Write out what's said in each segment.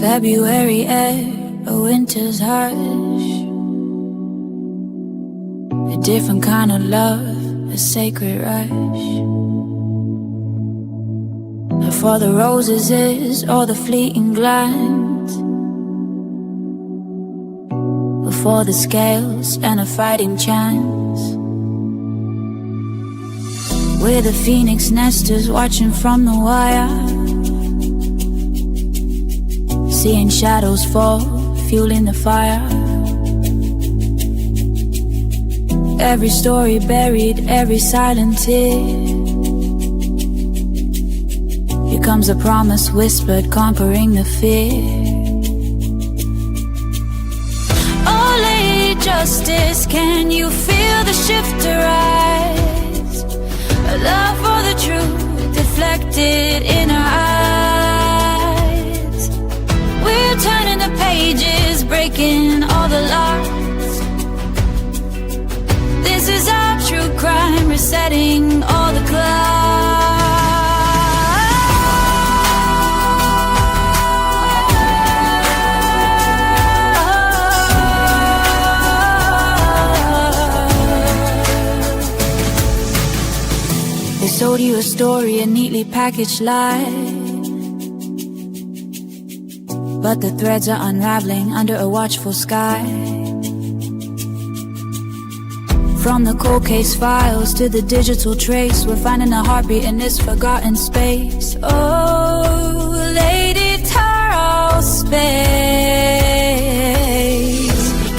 February air, a winter's hush, a different kind of love, a sacred rush. Before the roses is all the fleeting glance, before the scales and a fighting chance. We're the phoenix nesters watching from the wire, seeing shadows fall, fueling the fire. Every story buried, every silent tear becomes a promise whispered, conquering the fear. Oh, Lady Justice, can you feel the shift arise? A love for the truth reflected in our eyes. We're turning the pages, breaking all the locks. This is our true crime, resetting all the clocks. They sold you a story, a neatly packaged lie, but the threads are unraveling under a watchful sky. From the cold case files to the digital trace, we're finding a heartbeat in this forgotten space. Oh, Lady Taro space,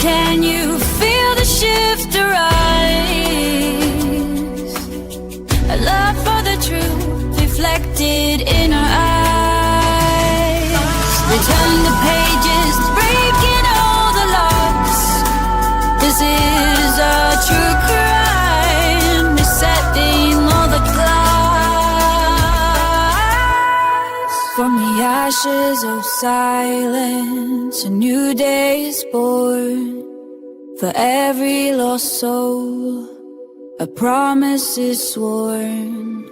can you feel the shift arise? A love for the truth reflected in our eyes. Return the pages, breaking all the locks. This is our true crime, resetting all the clocks. From the ashes of silence, a new day is born. For every lost soul, a promise is sworn.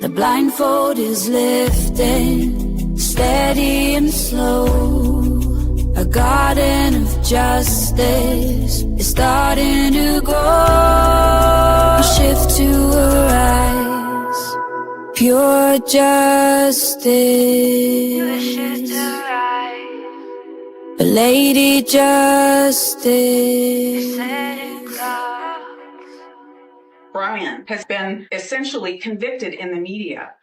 The blindfold is lifting, steady and slow. A garden of justice is starting to grow. Shift to arise, pure justice. A Lady Justice. Brian has been essentially convicted in the media.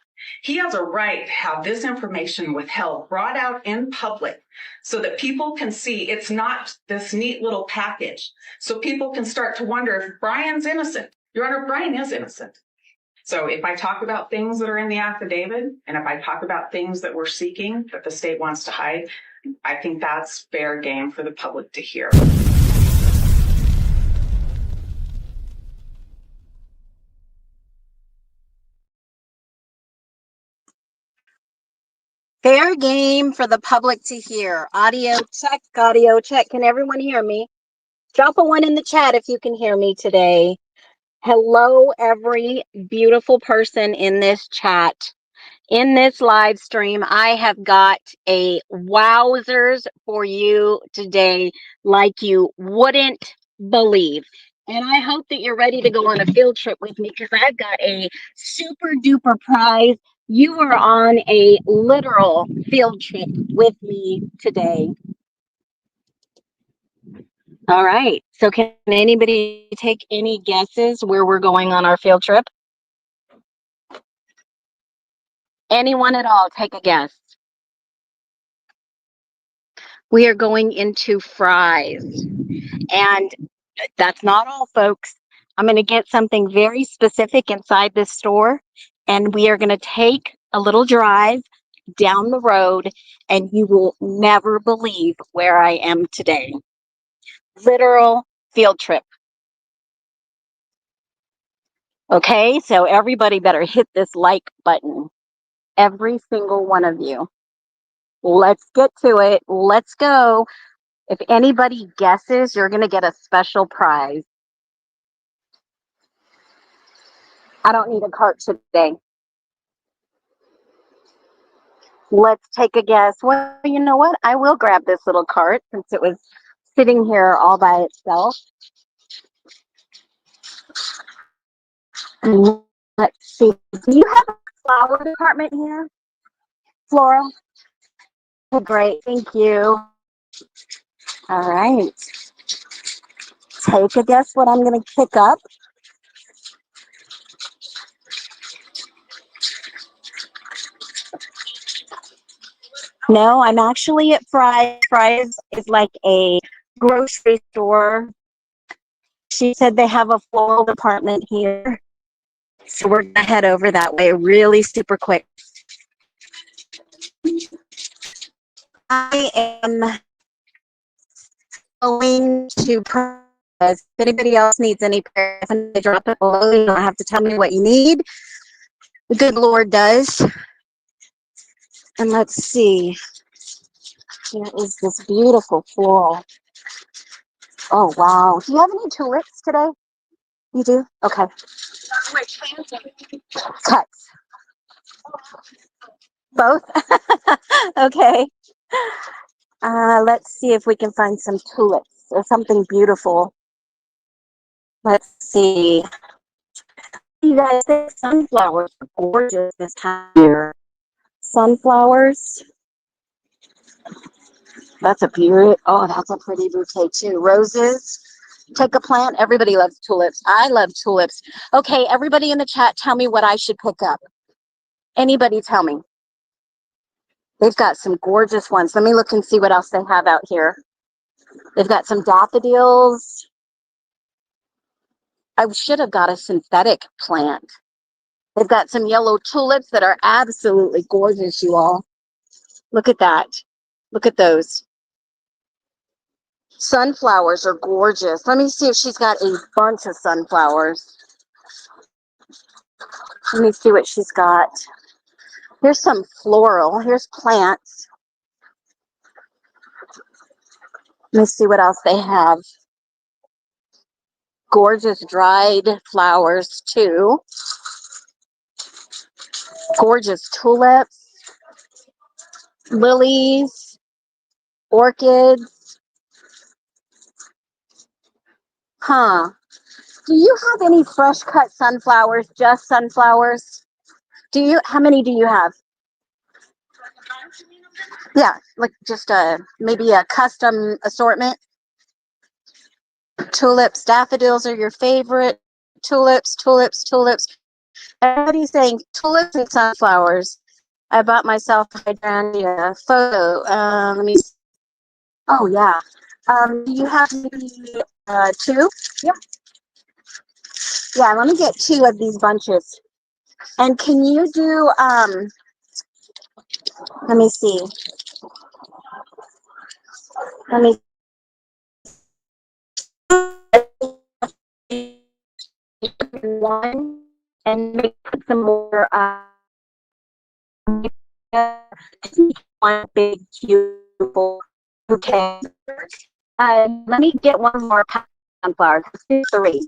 He has a right to have this information withheld, brought out in public, so that people can see it's not this neat little package. So people can start to wonder if Brian's innocent. Your Honor, Brian is innocent. So if I talk about things that are in the affidavit, and if I talk about things that we're seeking that the state wants to hide, I think that's fair game for the public to hear. Fair game for the public to hear. Audio check, audio check. Can everyone hear me? Drop a 1 in the chat if you can hear me today. Hello, every beautiful person in this chat. In this live stream, I have got a Wowzers for you today like you wouldn't believe. And I hope that you're ready to go on a field trip with me because I've got a super duper prize. You are on a literal field trip with me today. All right. So can anybody take any guesses where we're going on our field trip? Anyone at all, take a guess. We are going into fries. And that's not all, folks. I'm going to get something very specific inside this store. And we are going to take a little drive down the road. And you will never believe where I am today. Literal field trip. Okay, so everybody better hit this like button. Every single one of you. Let's get to it. Let's go. If anybody guesses, you're going to get a special prize. I don't need a cart today. Let's take a guess. Well, you know what? I will grab this little cart since it was sitting here all by itself. And let's see. Do you have a flower department here? Floral? Oh, great. Thank you. All right. Take a guess what I'm going to pick up. No, I'm actually at Fry's. Fry's is like a grocery store. She said they have a floral department here. So we're going to head over that way really super quick. I am going to if anybody else needs any prayer, drop it below. You don't have to tell me what you need. The good Lord does. And let's see. Here is this beautiful floral. Oh, wow. Do you have any tulips today? You do? Okay. Cuts. Both? Okay. Let's see if we can find some tulips or something beautiful. Let's see. You guys think sunflowers are gorgeous this time of year. Sunflowers. That's a beauty. Oh, that's a pretty bouquet too. Roses. Take a plant. Everybody loves tulips. I love tulips. Okay, everybody in the chat, tell me what I should pick up. Anybody tell me. They've got some gorgeous ones. Let me look and see what else they have out here. They've got some daffodils. I should have got a synthetic plant. They've got some yellow tulips that are absolutely gorgeous, you all. Look at that. Look at those. Sunflowers are gorgeous. Let me see if she's got a bunch of sunflowers. Let me see what she's got. Here's some floral. Here's plants. Let me see what else they have. Gorgeous dried flowers, too. Gorgeous tulips. Lilies. Orchids. Huh. Do you have any fresh cut sunflowers? Just sunflowers? Do you? How many do you have? Yeah, like just maybe a custom assortment. Tulips, daffodils are your favorite. Tulips, tulips, tulips. Everybody's saying tulips and sunflowers. I bought myself a hydrangea photo. Let me see. Oh, yeah. Do you have maybe two? Yeah. Yeah, let me get two of these bunches. And can you do, let me see. Let me one and maybe put some more one big beautiful bouquet. Let me get one more sunflower. Three.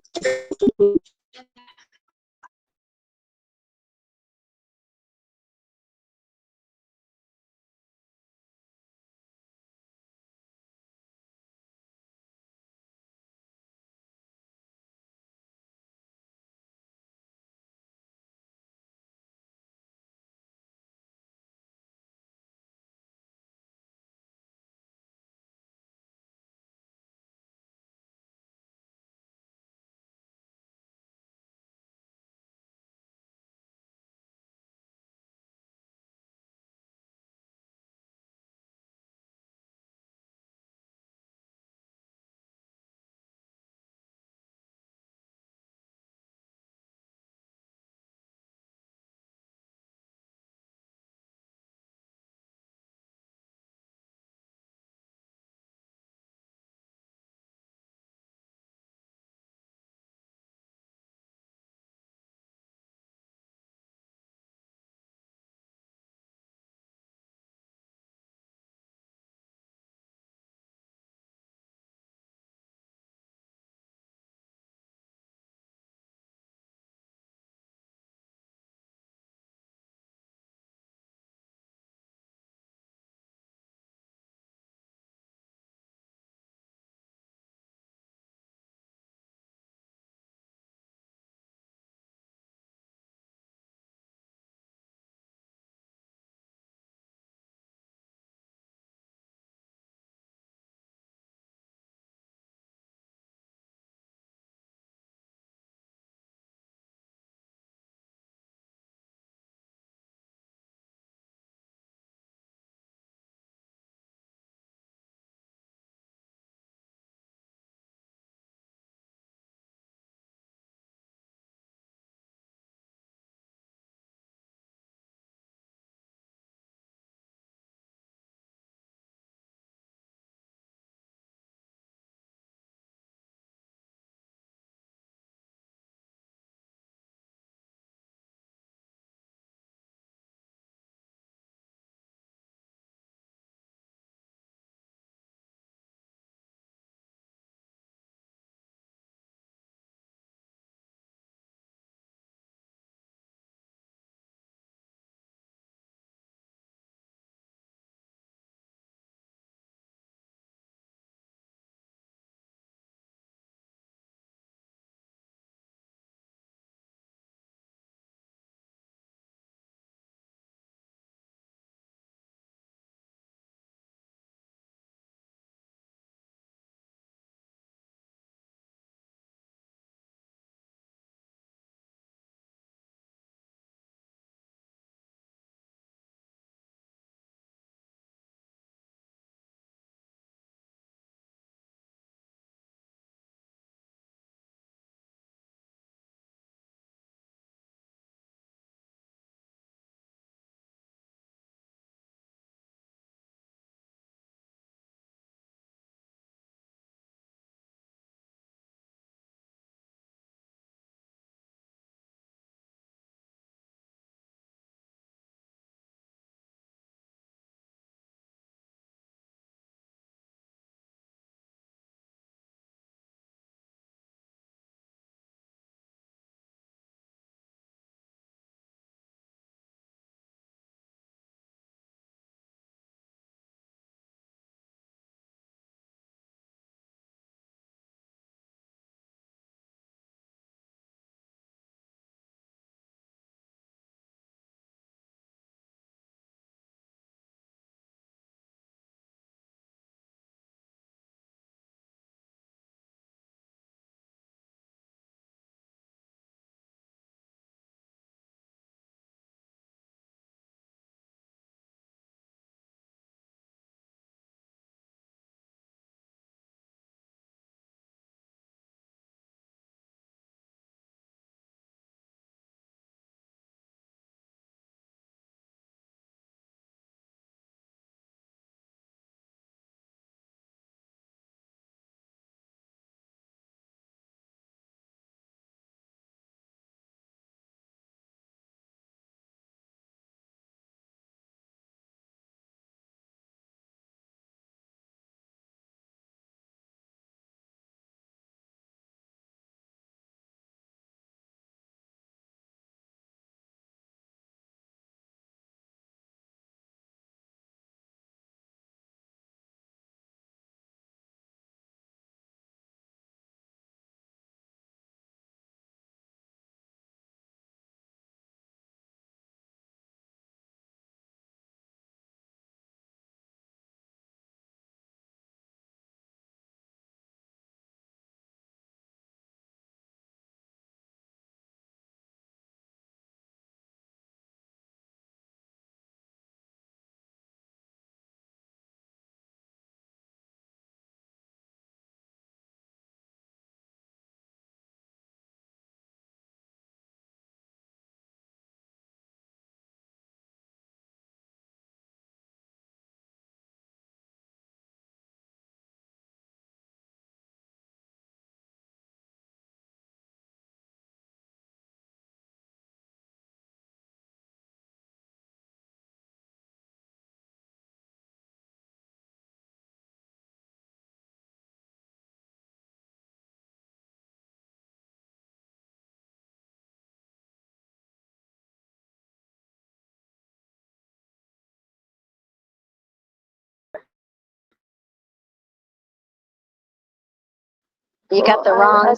You got the wrong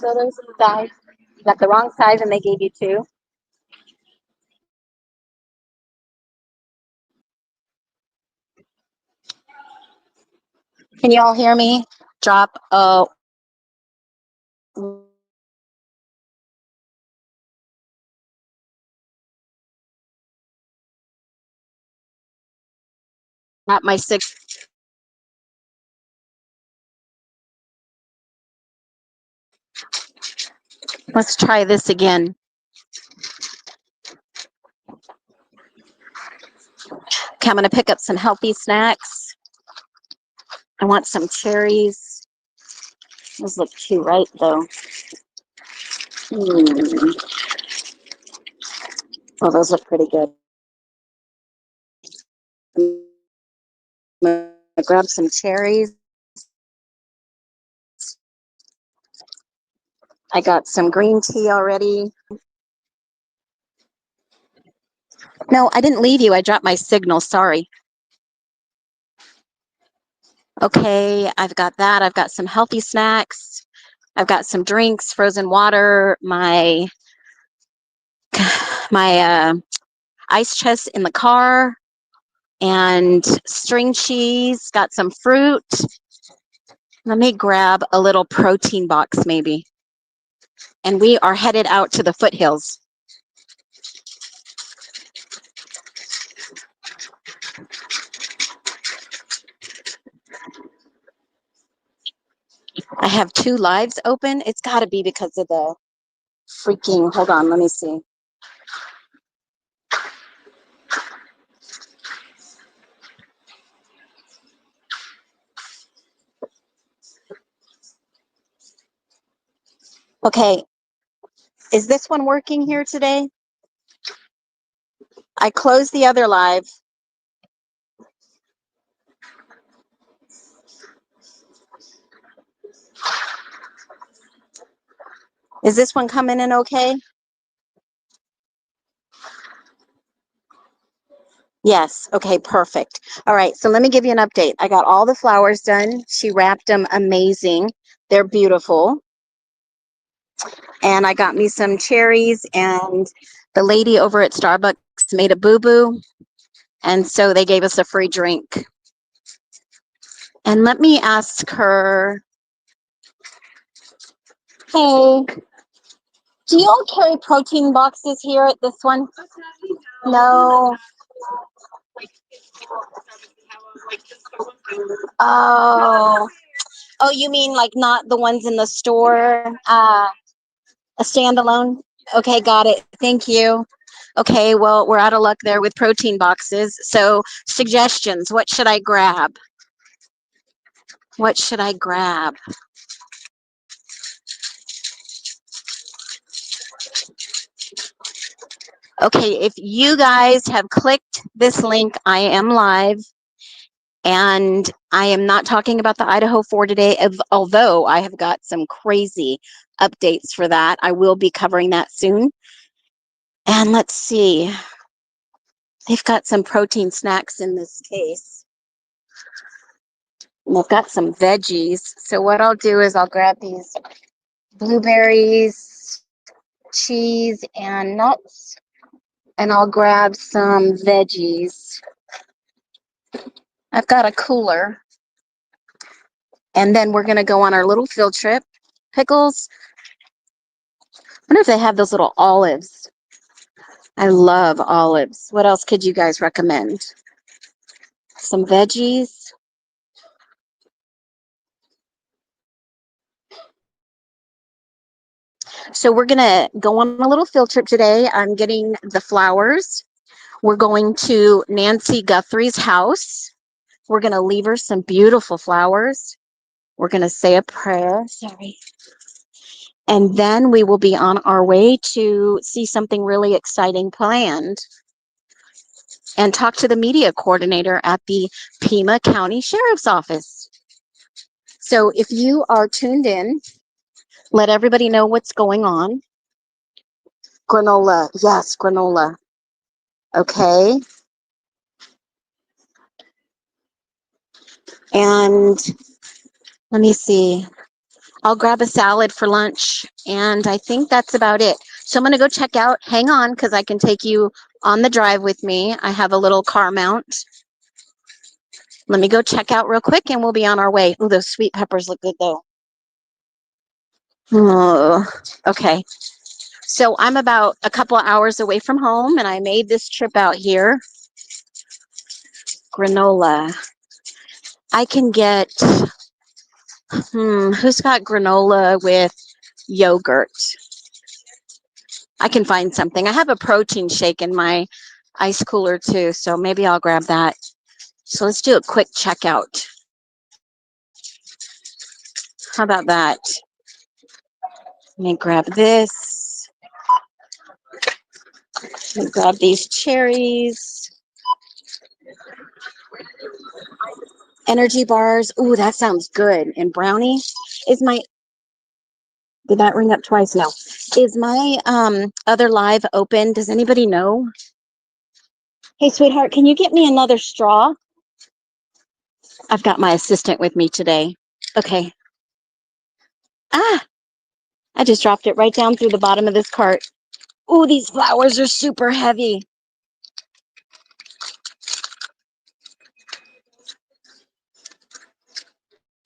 size. You got the wrong size and they gave you two. Can you all hear me? Drop a not my six. Let's try this again. Okay, I'm gonna pick up some healthy snacks. I want some cherries. Those look too right though. Oh, those look pretty good. I'm gonna grab some cherries. I got some green tea already. No, I didn't leave you. I dropped my signal. Sorry. Okay, I've got that. I've got some healthy snacks. I've got some drinks, frozen water, my ice chest in the car, and string cheese. Got some fruit. Let me grab a little protein box maybe. And we are headed out to the foothills. I have two lives open. It's got to be because of the freaking, hold on, let me see. Okay, is this one working here today? I closed the other live. Is this one coming in okay? Yes. Okay, perfect. All right, so let me give you an update. I got all the flowers done. She wrapped them amazing. They're beautiful. And I got me some cherries, and the lady over at Starbucks made a boo-boo, and so they gave us a free drink. And let me ask her, hey, do you all carry protein boxes here at this one? No. Oh. Oh, you mean like not the ones in the store? A standalone? Okay, got it. Thank you. Okay, well, we're out of luck there with protein boxes. So, suggestions. What should I grab? What should I grab? Okay, if you guys have clicked this link, I am live. And I am not talking about the Idaho 4 today, although I have got some crazy updates for that. I will be covering that soon. And let's see. They've got some protein snacks in this case. And they've got some veggies. So what I'll do is I'll grab these blueberries, cheese, and nuts. And I'll grab some veggies. I've got a cooler. And then we're going to go on our little field trip. Pickles. I wonder if they have those little olives. I love olives. What else could you guys recommend? Some veggies. So we're going to go on a little field trip today. I'm getting the flowers. We're going to Nancy Guthries' house. We're going to leave her some beautiful flowers. We're going to say a prayer. Sorry. And then we will be on our way to see something really exciting planned and talk to the media coordinator at the Pima County Sheriff's Office. So if you are tuned in, let everybody know what's going on. Granola. Yes, granola. Okay. And let me see. I'll grab a salad for lunch, and I think that's about it. So I'm going to go check out. Hang on, because I can take you on the drive with me. I have a little car mount. Let me go check out real quick, and we'll be on our way. Oh, those sweet peppers look good, though. Oh, okay. So I'm about a couple of hours away from home, and I made this trip out here. Granola. I can get, who's got granola with yogurt? I can find something. I have a protein shake in my ice cooler too, so maybe I'll grab that. So let's do a quick checkout. How about that? Let me grab this. Let me grab these cherries. Energy bars. Ooh, that sounds good. And brownie. Did that ring up twice? No. Is my other live open? Does anybody know? Hey, sweetheart, can you get me another straw? I've got my assistant with me today. Okay. Ah, I just dropped it right down through the bottom of this cart. Ooh, these flowers are super heavy.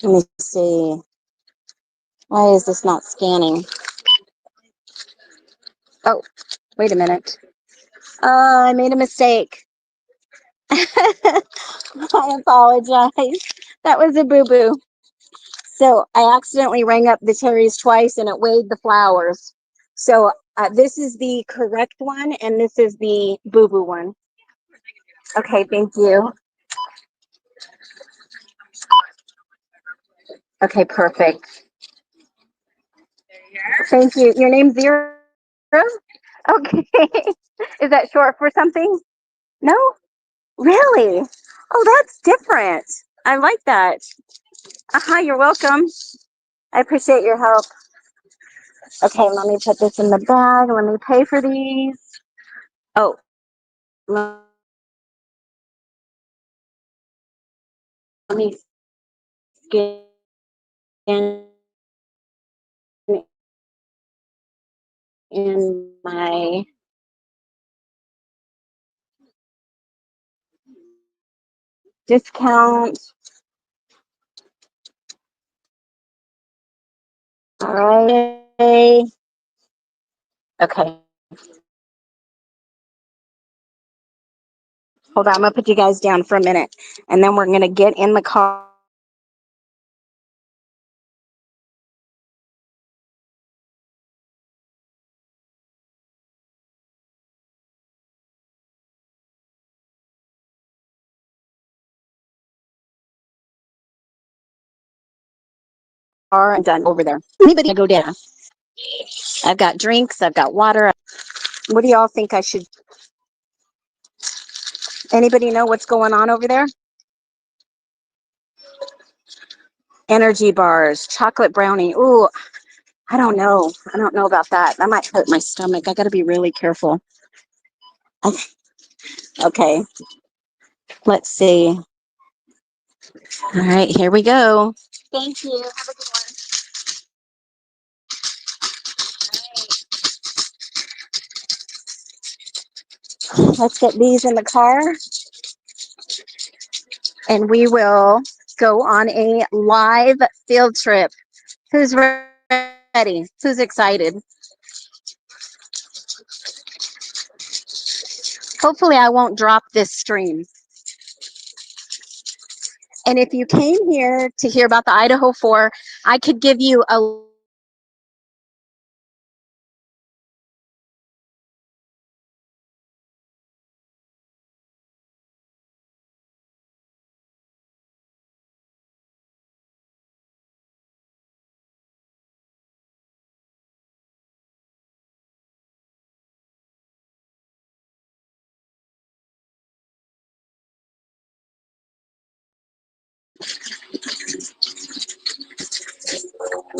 Let me see. Why is this not scanning? Oh, wait a minute. I made a mistake. I apologize. That was a boo-boo. So I accidentally rang up the cherries twice and it weighed the flowers. So this is the correct one and this is the boo-boo one. Okay, thank you. Okay, perfect. Thank you. Your name's Zero? Okay. Is that short for something? No? Really? Oh, that's different. I like that. You're welcome. I appreciate your help. Okay, let me put this in the bag. Let me pay for these. Oh, let me scan in my discount. All right. Okay. Hold on. I'm going to put you guys down for a minute. And then we're going to get in the car. And done over there. Anybody go down? I've got drinks. I've got water. What do y'all think I should? Anybody know what's going on over there? Energy bars, chocolate brownie. Ooh, I don't know. I don't know about that. That might hurt my stomach. I got to be really careful. Okay. Let's see. All right, here we go. Thank you. Have a good one. Let's get these in the car. And we will go on a live field trip. Who's ready? Who's excited? Hopefully I won't drop this stream. And if you came here to hear about the Idaho 4, I could give you a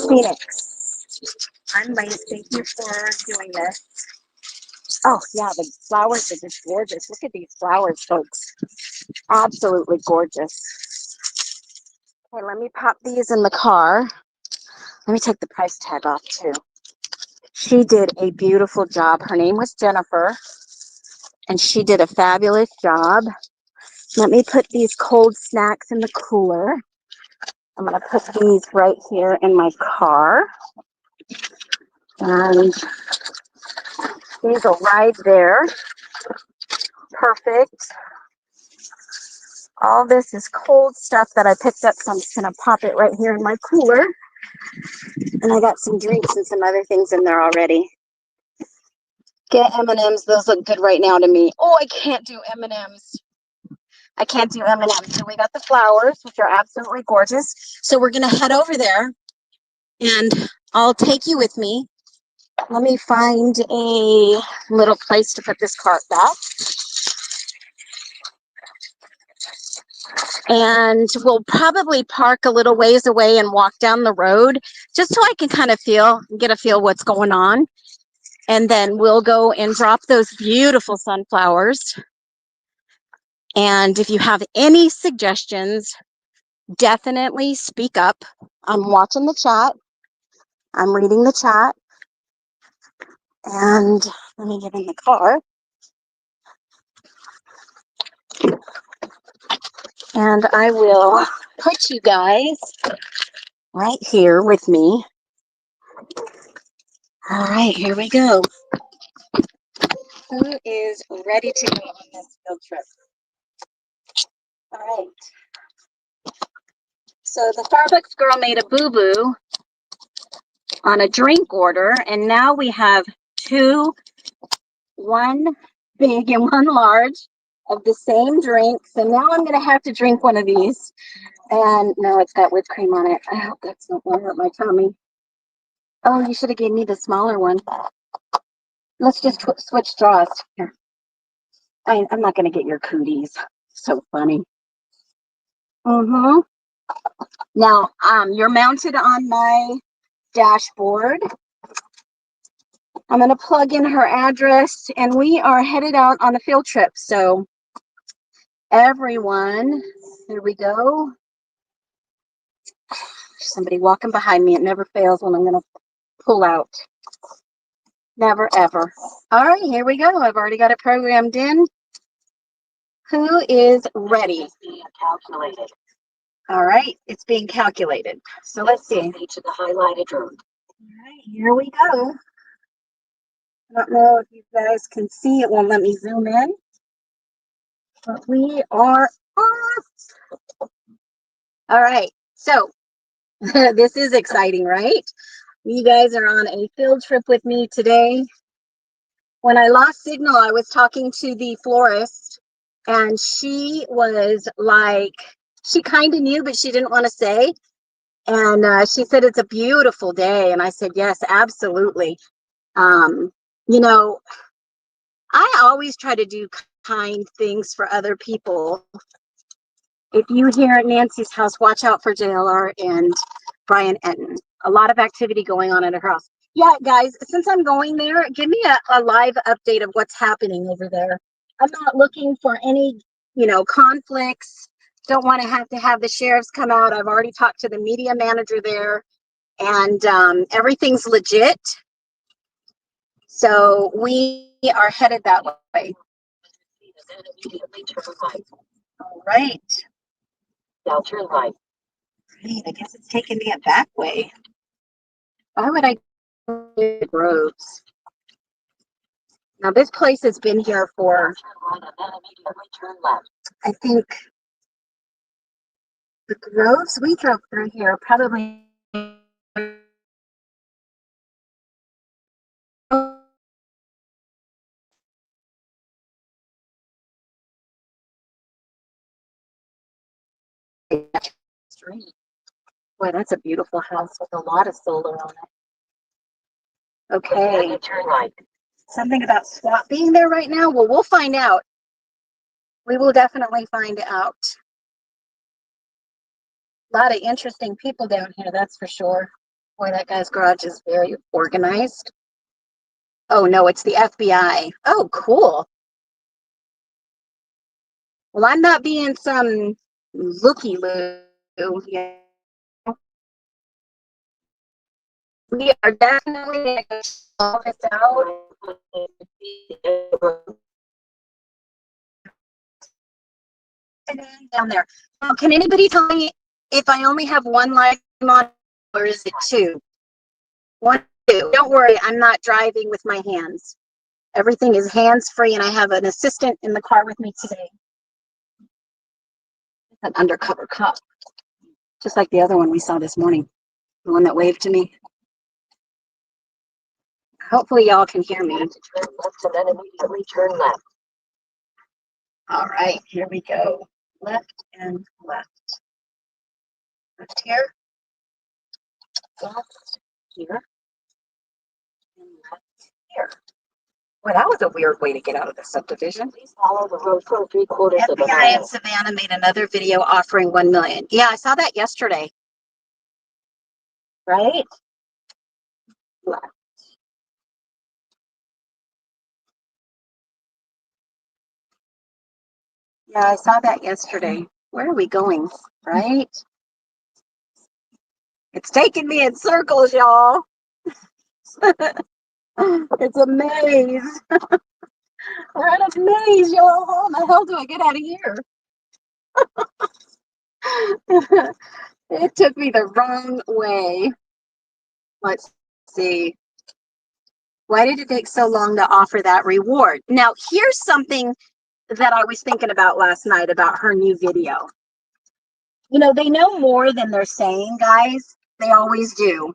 Phoenix. I'm late. Thank you for doing this. Oh, yeah, the flowers are just gorgeous. Look at these flowers, folks. Absolutely gorgeous. Okay, let me pop these in the car. Let me take the price tag off too. She did a beautiful job. Her name was Jennifer, and she did a fabulous job. Let me put these cold snacks in the cooler. I'm going to put these right here in my car. And these will ride there. Perfect. All this is cold stuff that I picked up, so I'm just going to pop it right here in my cooler. And I got some drinks and some other things in there already. Get M&Ms. Those look good right now to me. Oh, I can't do M&Ms. I can't do M&Ms. So we got the flowers, which are absolutely gorgeous. So we're going to head over there, and I'll take you with me. Let me find a little place to put this cart back. And we'll probably park a little ways away and walk down the road just so I can kind of get a feel what's going on. And then we'll go and drop those beautiful sunflowers. And if you have any suggestions, definitely speak up. I'm watching the chat. I'm reading the chat. And let me get in the car. And I will put you guys right here with me. All right, here we go. Who is ready to go on this field trip? All right. So the Starbucks girl made a boo-boo on a drink order, and now we have two, one big and one large of the same drink. So now I'm going to have to drink one of these. And no, it's got whipped cream on it. I hope that's not going to hurt my tummy. Oh, you should have gave me the smaller one. Let's just switch straws here. I'm not going to get your cooties. So funny. Now, you're mounted on my dashboard. I'm going to plug in her address, and we are headed out on a field trip. So everyone, here we go. Somebody walking behind me. It never fails when I'm going to pull out. Never, ever. All right, here we go. I've already got it programmed in. Who is ready? It's being calculated. All right, it's being calculated. So let's see. To the highlighted room. All right, here we go. I don't know if you guys can see. It won't let me zoom in. But we are off. All right, so this is exciting, right? You guys are on a field trip with me today. When I lost signal, I was talking to the florist, and she was like, she kind of knew, but she didn't want to say. And she said, it's a beautiful day. And I said, yes, absolutely. You know, I always try to do kind things for other people. If you hear at Nancy's house, watch out for JLR and Brian Enton. A lot of activity going on at her house. Yeah, guys, since I'm going there, give me a live update of what's happening over there. I'm not looking for any, conflicts. Don't want to have the sheriffs come out. I've already talked to the media manager there, and everything's legit. So we are headed that way. All right. Now turn right. Great. I guess it's taking me a back way. Why would I go to the Groves? Now this place has been here for, I think, the Groves we drove through here probably. Boy, that's a beautiful house with a lot of solar on it. Okay. Something about SWAT being there right now? Well, we'll find out. We will definitely find out. A lot of interesting people down here, that's for sure. Boy, that guy's garage is very organized. Oh, no, it's the FBI. Oh, cool. Well, I'm not being some looky-loo. We are definitely going to solve this out. Down there. Now, can anybody tell me if I only have one live on, or is it two? One, two. Don't worry, I'm not driving with my hands. Everything is hands-free, and I have an assistant in the car with me today. An undercover cop, just like the other one we saw this morning, the one that waved to me. Hopefully y'all can hear me. Turn left and then immediately turn left. All right, here we go. Left and left. Left here. Left here. And left here. Well, that was a weird way to get out of the subdivision. Please follow the road for 3/4 of a mile. FBI in Savannah made another video offering 1 million. Yeah, I saw that yesterday. Right? Left. Yeah, I saw that yesterday. Where are we going? Right? It's taking me in circles, y'all. It's a maze. We're in a maze, y'all. How in the hell do I get out of here? It took me the wrong way. Let's see. Why did it take so long to offer that reward? Now, here's something that I was thinking about last night about her new video. You know, they know more than they're saying, guys. They always do.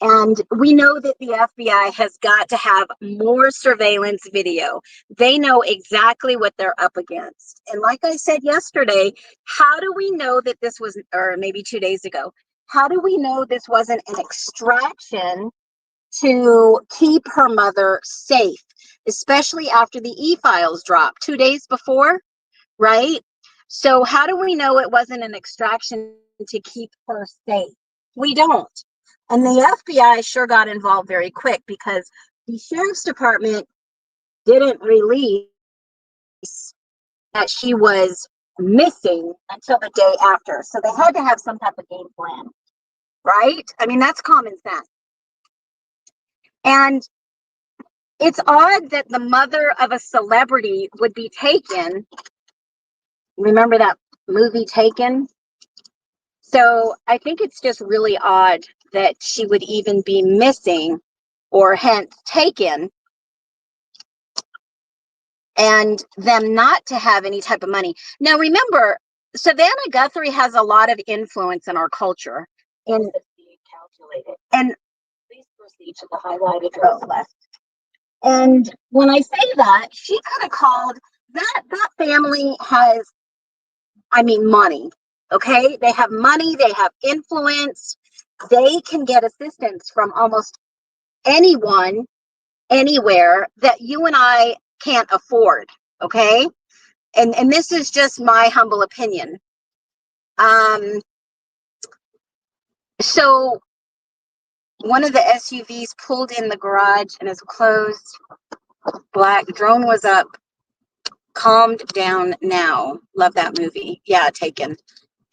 And we know that the FBI has got to have more surveillance video. They know exactly what they're up against. And like I said yesterday, how do we know that this was, or maybe 2 days ago, how do we know this wasn't an extraction to keep her mother safe, especially after the e-files dropped 2 days before, right? So how do we know it wasn't an extraction to keep her safe? We don't. And the FBI sure got involved very quick because the sheriff's department didn't release that she was missing until the day after. So they had to have some type of game plan, right? I mean, that's common sense. And it's odd that the mother of a celebrity would be taken. Remember that movie Taken? So I think it's just really odd that she would even be missing or hence taken, and them not to have any type of money. Now remember, Savannah Guthrie has a lot of influence in our culture. And please proceed to the highlighted row left. And when I say that, she could have called that family has, I mean, money. Okay, they have money, they have influence, they can get assistance from almost anyone, anywhere that you and I can't afford. Okay, and this is just my humble opinion. So one of the SUVs pulled in the garage and is closed. Black drone was up. Calmed down now. Love that movie. Yeah, Taken.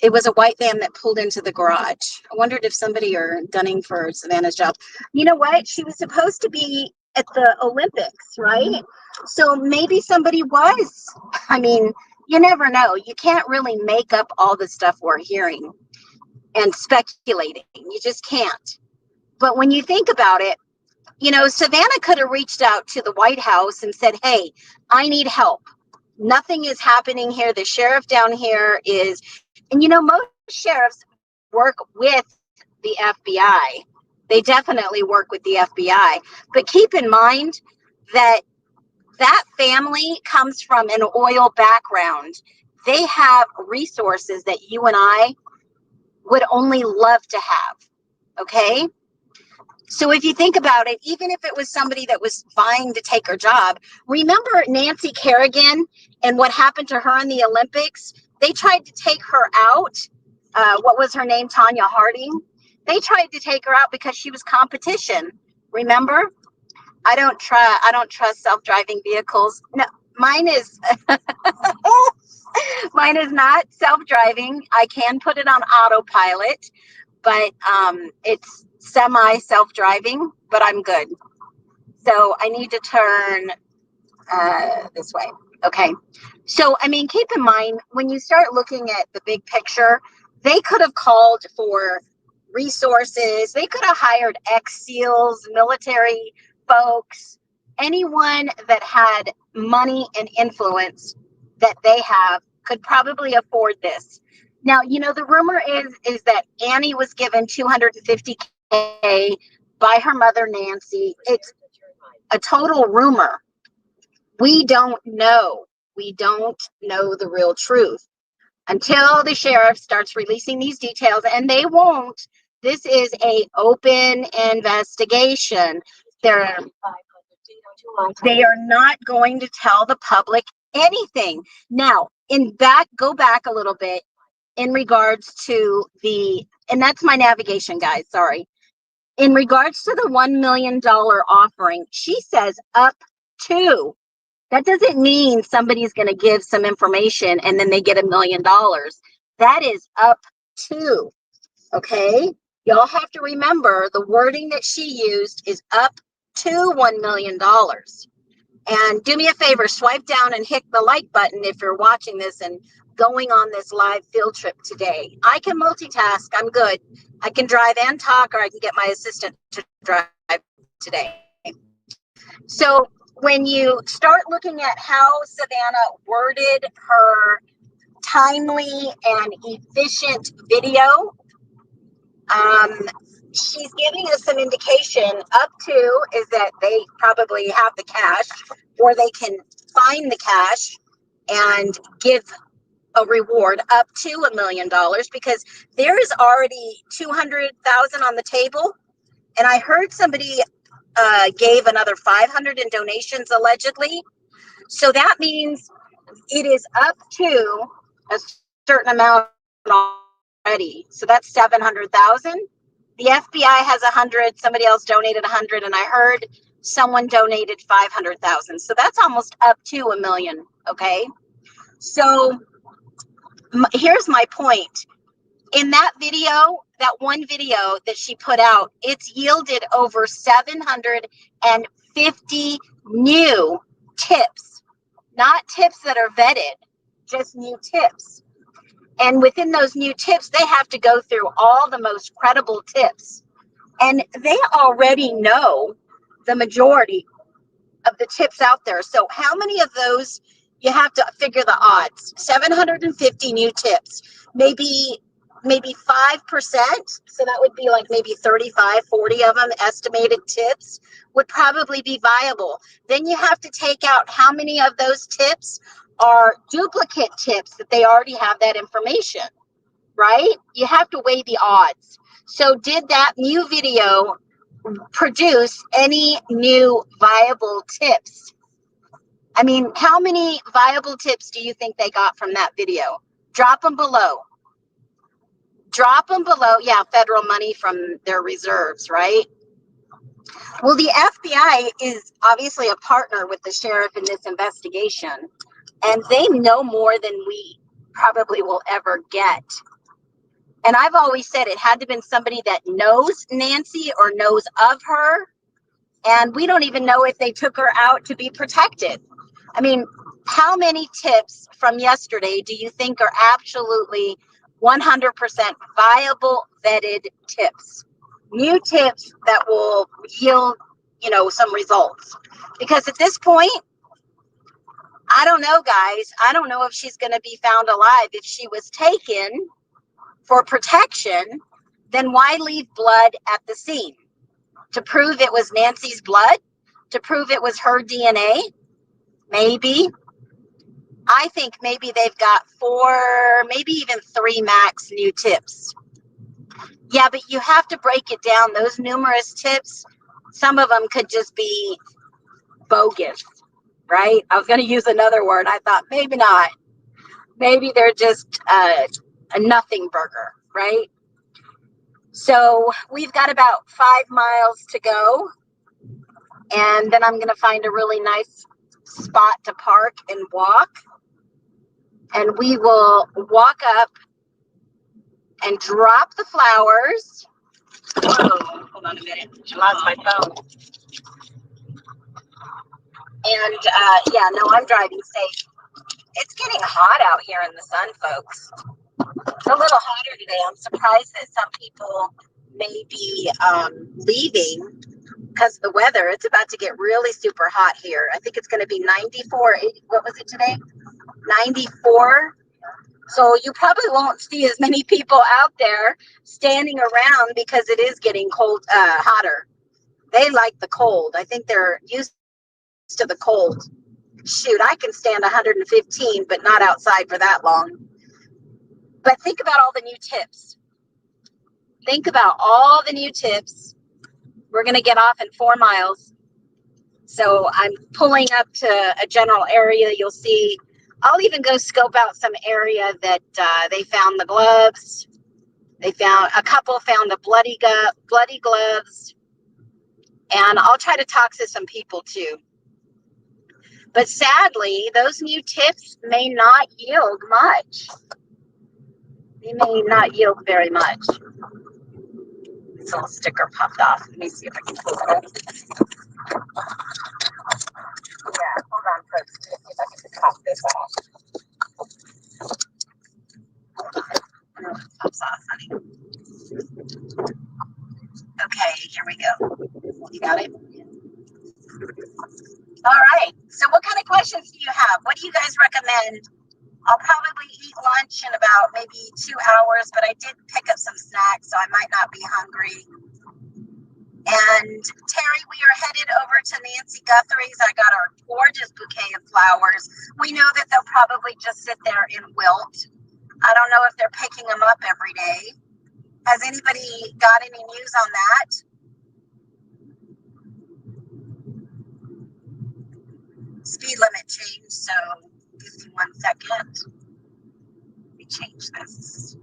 It was a white van that pulled into the garage. I wondered if somebody are gunning for Savannah's job. You know what? She was supposed to be at the Olympics, right? So maybe somebody was. I mean, you never know. You can't really make up all the stuff we're hearing and speculating. You just can't. But when you think about it, you know, Savannah could have reached out to the White House and said, hey, I need help. Nothing is happening here. The sheriff down here is, and you know, most sheriffs work with the FBI. They definitely work with the FBI. But keep in mind that that family comes from an oil background. They have resources that you and I would only love to have. Okay? So if you think about it, even if it was somebody that was vying to take her job, remember Nancy Kerrigan and what happened to her in the Olympics? They tried to take her out. What was her name? Tanya Harding. They tried to take her out because she was competition. Remember? I don't trust self-driving vehicles. No, mine is mine is not self-driving. I can put it on autopilot. but it's semi self-driving, but I'm good. So I need to turn this way. Okay. So, I mean, keep in mind, when you start looking at the big picture, they could have called for resources. They could have hired ex-SEALs, military folks, anyone that had money and influence that they have could probably afford this. Now, you know, the rumor is that Annie was given $250K by her mother, Nancy. It's a total rumor. We don't know. We don't know the real truth until the sheriff starts releasing these details, and they won't. This is a open investigation. They are not going to tell the public anything. Now, go back a little bit in regards to and that's my navigation, guys, sorry. In regards to the $1 million offering, she says up to. That doesn't mean somebody's going to give some information and then they get $1 million. That is up to, okay? Y'all have to remember the wording that she used is up to $1 million. And do me a favor, swipe down and hit the like button if you're watching this and going on this live field trip today. I can multitask. I'm good. I can drive and talk, or I can get my assistant to drive today. So when you start looking at how Savannah worded her timely and efficient video, she's giving us some indication. Up to is that they probably have the cash, or they can find the cash and give a reward up to $1 million, because there is already 200,000 on the table. And I heard somebody gave another 500 in donations allegedly. So that means it is up to a certain amount already. So that's 700,000. The FBI has 100. Somebody else donated 100, and I heard someone donated 500,000. So that's almost up to $1 million. Okay. So here's my point. In that video, that one video that she put out, it's yielded over 750 new tips, not tips that are vetted, just new tips. And within those new tips, they have to go through all the most credible tips. And they already know the majority of the tips out there. So how many of those, you have to figure the odds. 750 new tips, maybe 5%. So that would be like maybe 35, 40 of them estimated tips would probably be viable. Then you have to take out how many of those tips are duplicate tips that they already have that information, right? You have to weigh the odds. So did that new video produce any new viable tips? I mean, how many viable tips do you think they got from that video? Drop them below. Drop them below. Yeah, federal money from their reserves, right? Well, the FBI is obviously a partner with the sheriff in this investigation, and they know more than we probably will ever get. And I've always said it had to have been somebody that knows Nancy or knows of her, and we don't even know if they took her out to be protected. I mean, how many tips from yesterday do you think are absolutely 100% viable, vetted tips? New tips that will yield, some results. Because at this point, I don't know, guys. I don't know if she's going to be found alive. If she was taken for protection, then why leave blood at the scene? To prove it was Nancy's blood? To prove it was her DNA? Maybe. I think maybe they've got 4, maybe even 3 max new tips. Yeah, but you have to break it down. Those numerous tips, some of them could just be bogus, right? I was going to use another word. I thought maybe not. Maybe they're just a nothing burger, right? So we've got about 5 miles to go. And then I'm going to find a really nice spot to park and walk. And we will walk up and drop the flowers. Oh, hold on a minute. I lost my phone. And yeah, no, I'm driving safe. It's getting hot out here in the sun, folks. It's a little hotter today. I'm surprised that some people may be leaving because of the weather. It's about to get really super hot here. I think it's going to be 94. What was it today? 94. So you probably won't see as many people out there standing around because it is getting cold, hotter. They like the cold. I think they're used to the cold. Shoot, I can stand 115, but not outside for that long. But think about all the new tips. Think about all the new tips. We're going to get off in 4 miles. So I'm pulling up to a general area. You'll see, I'll even go scope out some area that they found the gloves. They found, a couple found the bloody gloves. And I'll try to talk to some people too. But sadly, those new tips may not yield much. They may not yield very much. This little sticker popped off. Let me see if I can pull it up. Yeah, hold on, folks. Let me see if I can just pop this off. Oh, it pops off, honey. Okay, here we go. You got it? All right. So what kind of questions do you have? What do you guys recommend? I'll probably eat lunch in about maybe 2 hours, but I did pick up some snacks, so I might not be hungry. And Terry, we are headed over to Nancy Guthries. I got our gorgeous bouquet of flowers. We know that they'll probably just sit there and wilt. I don't know if they're picking them up every day. Has anybody got any news on that? Speed limit changed, so give me 1 second. Let me change this.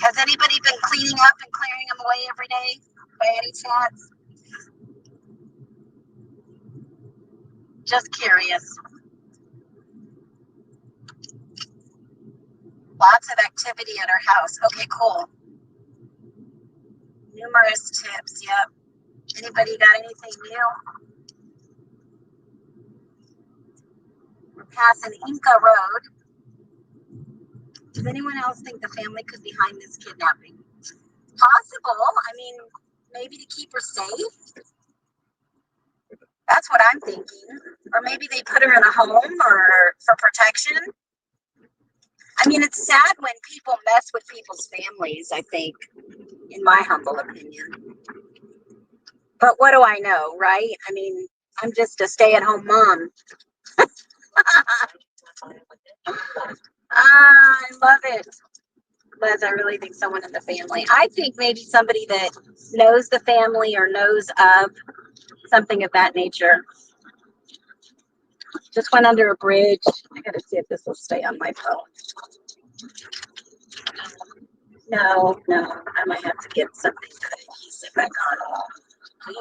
Has anybody been cleaning up and clearing them away every day by any chance? Just curious. Lots of activity at our house. Okay, cool. Numerous tips, yep. Anybody got anything new? We're passing Inca Road. Does anyone else think the family could be behind this kidnapping? Possible. I mean, maybe to keep her safe. That's what I'm thinking. Or maybe they put her in a home or for protection. I mean, it's sad when people mess with people's families, I think, in my humble opinion. But what do I know, right? I mean, I'm just a stay-at-home mom. I love it. Liz, I really think someone in the family. I think maybe somebody that knows the family or knows of something of that nature. Just went under a bridge. I gotta see if this will stay on my phone. No, I might have to get something adhesive back on.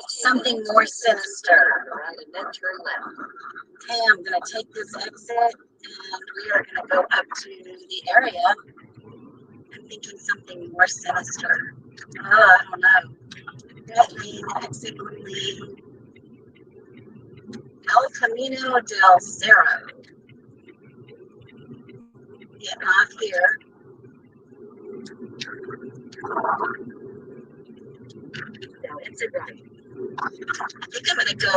Something more sinister. Okay, I'm gonna take this exit and we are gonna go up to the area. I'm thinking something more sinister. I don't know. That main exit would be El Camino del Cerro. Getting off here. No, it's a right. I think I'm gonna go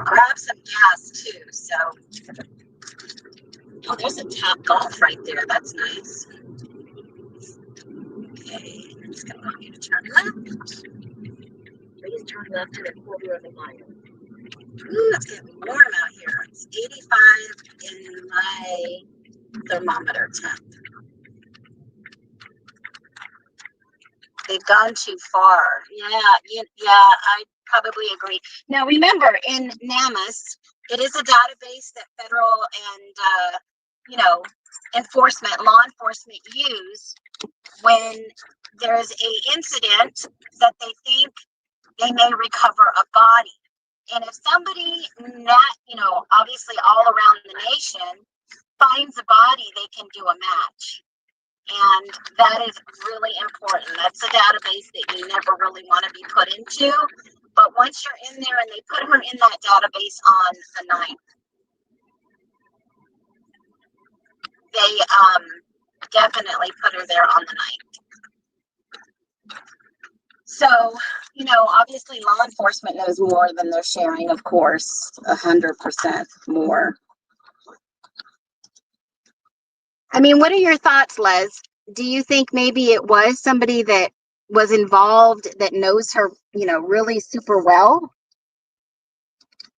grab some gas too. So, oh, there's a Top Golf right there. That's nice. Okay, I'm just gonna want you to turn left. Please turn left in a quarter of a mile. Ooh, it's getting warm out here. It's 85 in my thermometer temp. They've gone too far. Yeah, I probably agree. Now, remember, in NamUs, it is a database that federal and, law enforcement use when there's a incident that they think they may recover a body. And if somebody not, obviously all around the nation finds a body, they can do a match. And that is really important. That's a database that you never really want to be put into. But once you're in there and they put her in that database on the 9th, they definitely put her there on the 9th. So, obviously law enforcement knows more than they're sharing, of course, 100% more. I mean, what are your thoughts, Les? Do you think maybe it was somebody that was involved that knows her, really super well?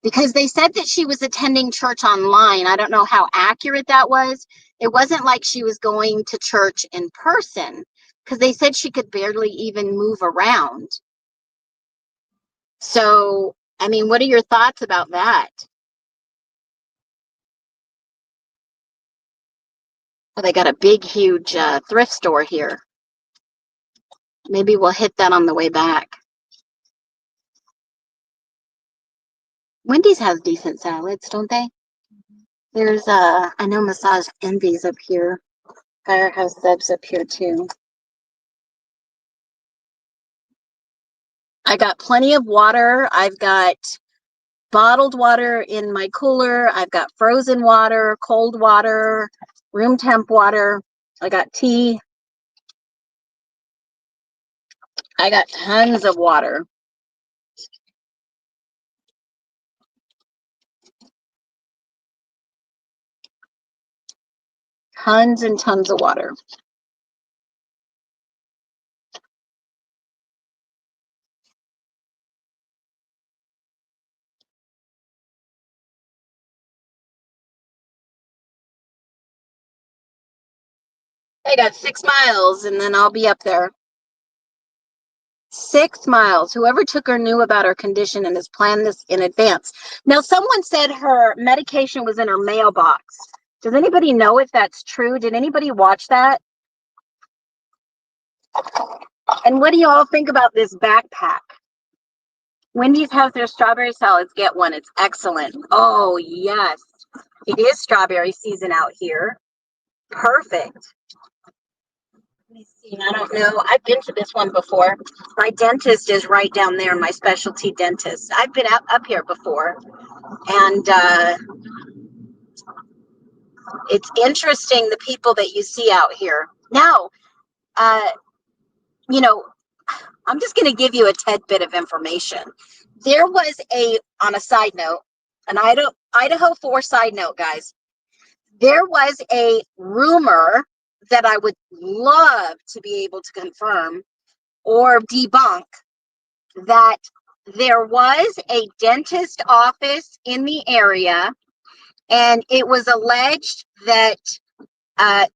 Because they said that she was attending church online. I don't know how accurate that was. It wasn't like she was going to church in person, because they said she could barely even move around. So, I mean, what are your thoughts about that? Well, they got a big, huge thrift store here. Maybe we'll hit that on the way back. Wendy's has decent salads, don't they? There's I know Massage Envy's up here. Firehouse Subs up here too. I got plenty of water. I've got bottled water in my cooler. I've got frozen water, cold water, room temp water. I got tea. I got tons of water. Tons and tons of water. I got 6 miles and then I'll be up there. 6 miles. Whoever took her knew about her condition and has planned this in advance. Now, someone said her medication was in her mailbox. Does anybody know if that's true? Did anybody watch that? And what do you all think about this backpack? Wendy's has their strawberry salads. Get one. It's excellent. Oh, yes. It is strawberry season out here. Perfect. Let me see. I don't know. I've been to this one before. My dentist is right down there, my specialty dentist. I've been up here before. And it's interesting, the people that you see out here. Now, I'm just going to give you a tidbit of information. There was on a side note, an Idaho 4 side note, guys. There was a rumor that I would love to be able to confirm or debunk, that there was a dentist office in the area, and it was alleged that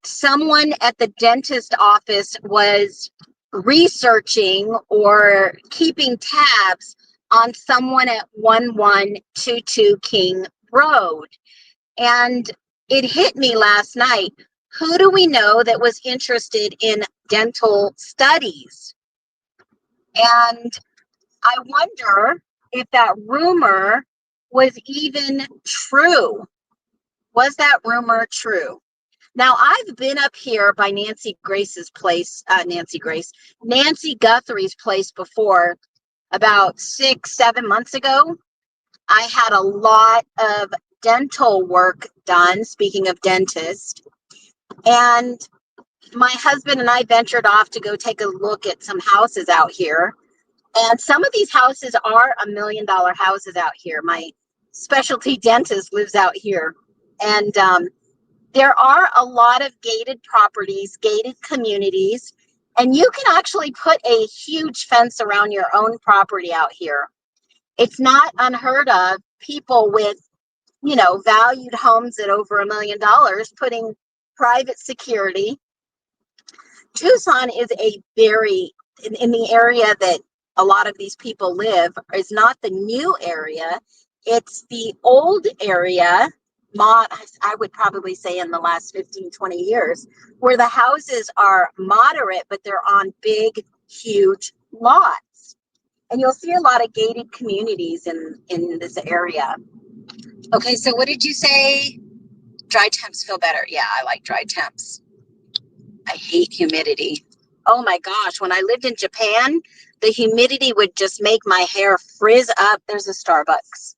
someone at the dentist office was researching or keeping tabs on someone at 1122 King Road. And it hit me last night. Who do we know that was interested in dental studies? And I wonder if that rumor was even true. Was that rumor true? Now, I've been up here by Nancy Guthries' place before, about 6-7 months ago. I had a lot of dental work done, speaking of dentist, and my husband and I ventured off to go take a look at some houses out here. And some of these houses are $1 million houses out here. My specialty dentist lives out here. And there are a lot of gated properties, gated communities, and you can actually put a huge fence around your own property out here. It's not unheard of, people with, valued homes at over $1 million putting private security. Tucson is in the area that a lot of these people live, is not the new area. It's the old area, I would probably say in the last 15-20 years, where the houses are moderate, but they're on big, huge lots. And you'll see a lot of gated communities in this area. Okay, so what did you say? Dry temps feel better. Yeah, I like dry temps. I hate humidity. Oh my gosh, when I lived in Japan, the humidity would just make my hair frizz up. There's a Starbucks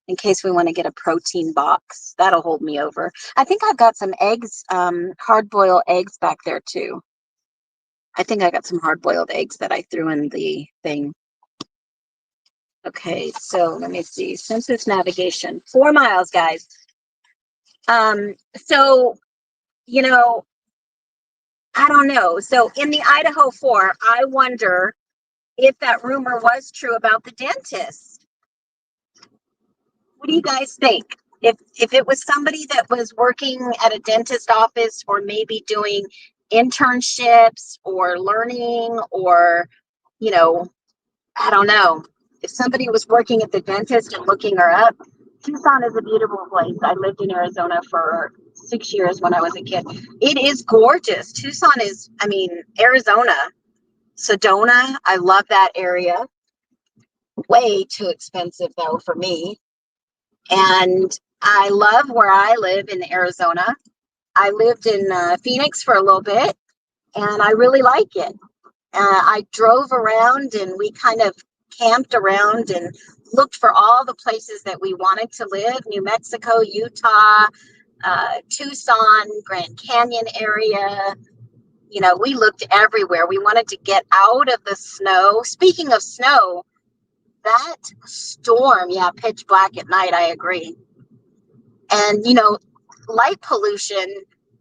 in case we want to get a protein box. That'll hold me over. I think I've got some eggs, hard-boiled eggs back there too. I think I got some hard-boiled eggs that I threw in the thing. Okay, so let me see. Census navigation, 4 miles, guys. So, you know, I don't know. So in the Idaho 4, I wonder if that rumor was true about the dentist. What do you guys think? If it was somebody that was working at a dentist office or maybe doing internships or learning or, you know, I don't know. If somebody was working at the dentist and looking her up, Tucson is a beautiful place. I lived in Arizona for 6 years when I was a kid. It is gorgeous. Tucson is, I mean, Arizona, Sedona. I love that area. Way too expensive though for me. And I love where I live in Arizona. I lived in Phoenix for a little bit and I really like it. I drove around and we kind of camped around and looked for all the places that we wanted to live. New Mexico, Utah, Tucson, Grand Canyon area. You know, we looked everywhere. We wanted to get out of the snow. Speaking of snow, that storm, yeah, pitch black at night, I agree. And, you know, light pollution,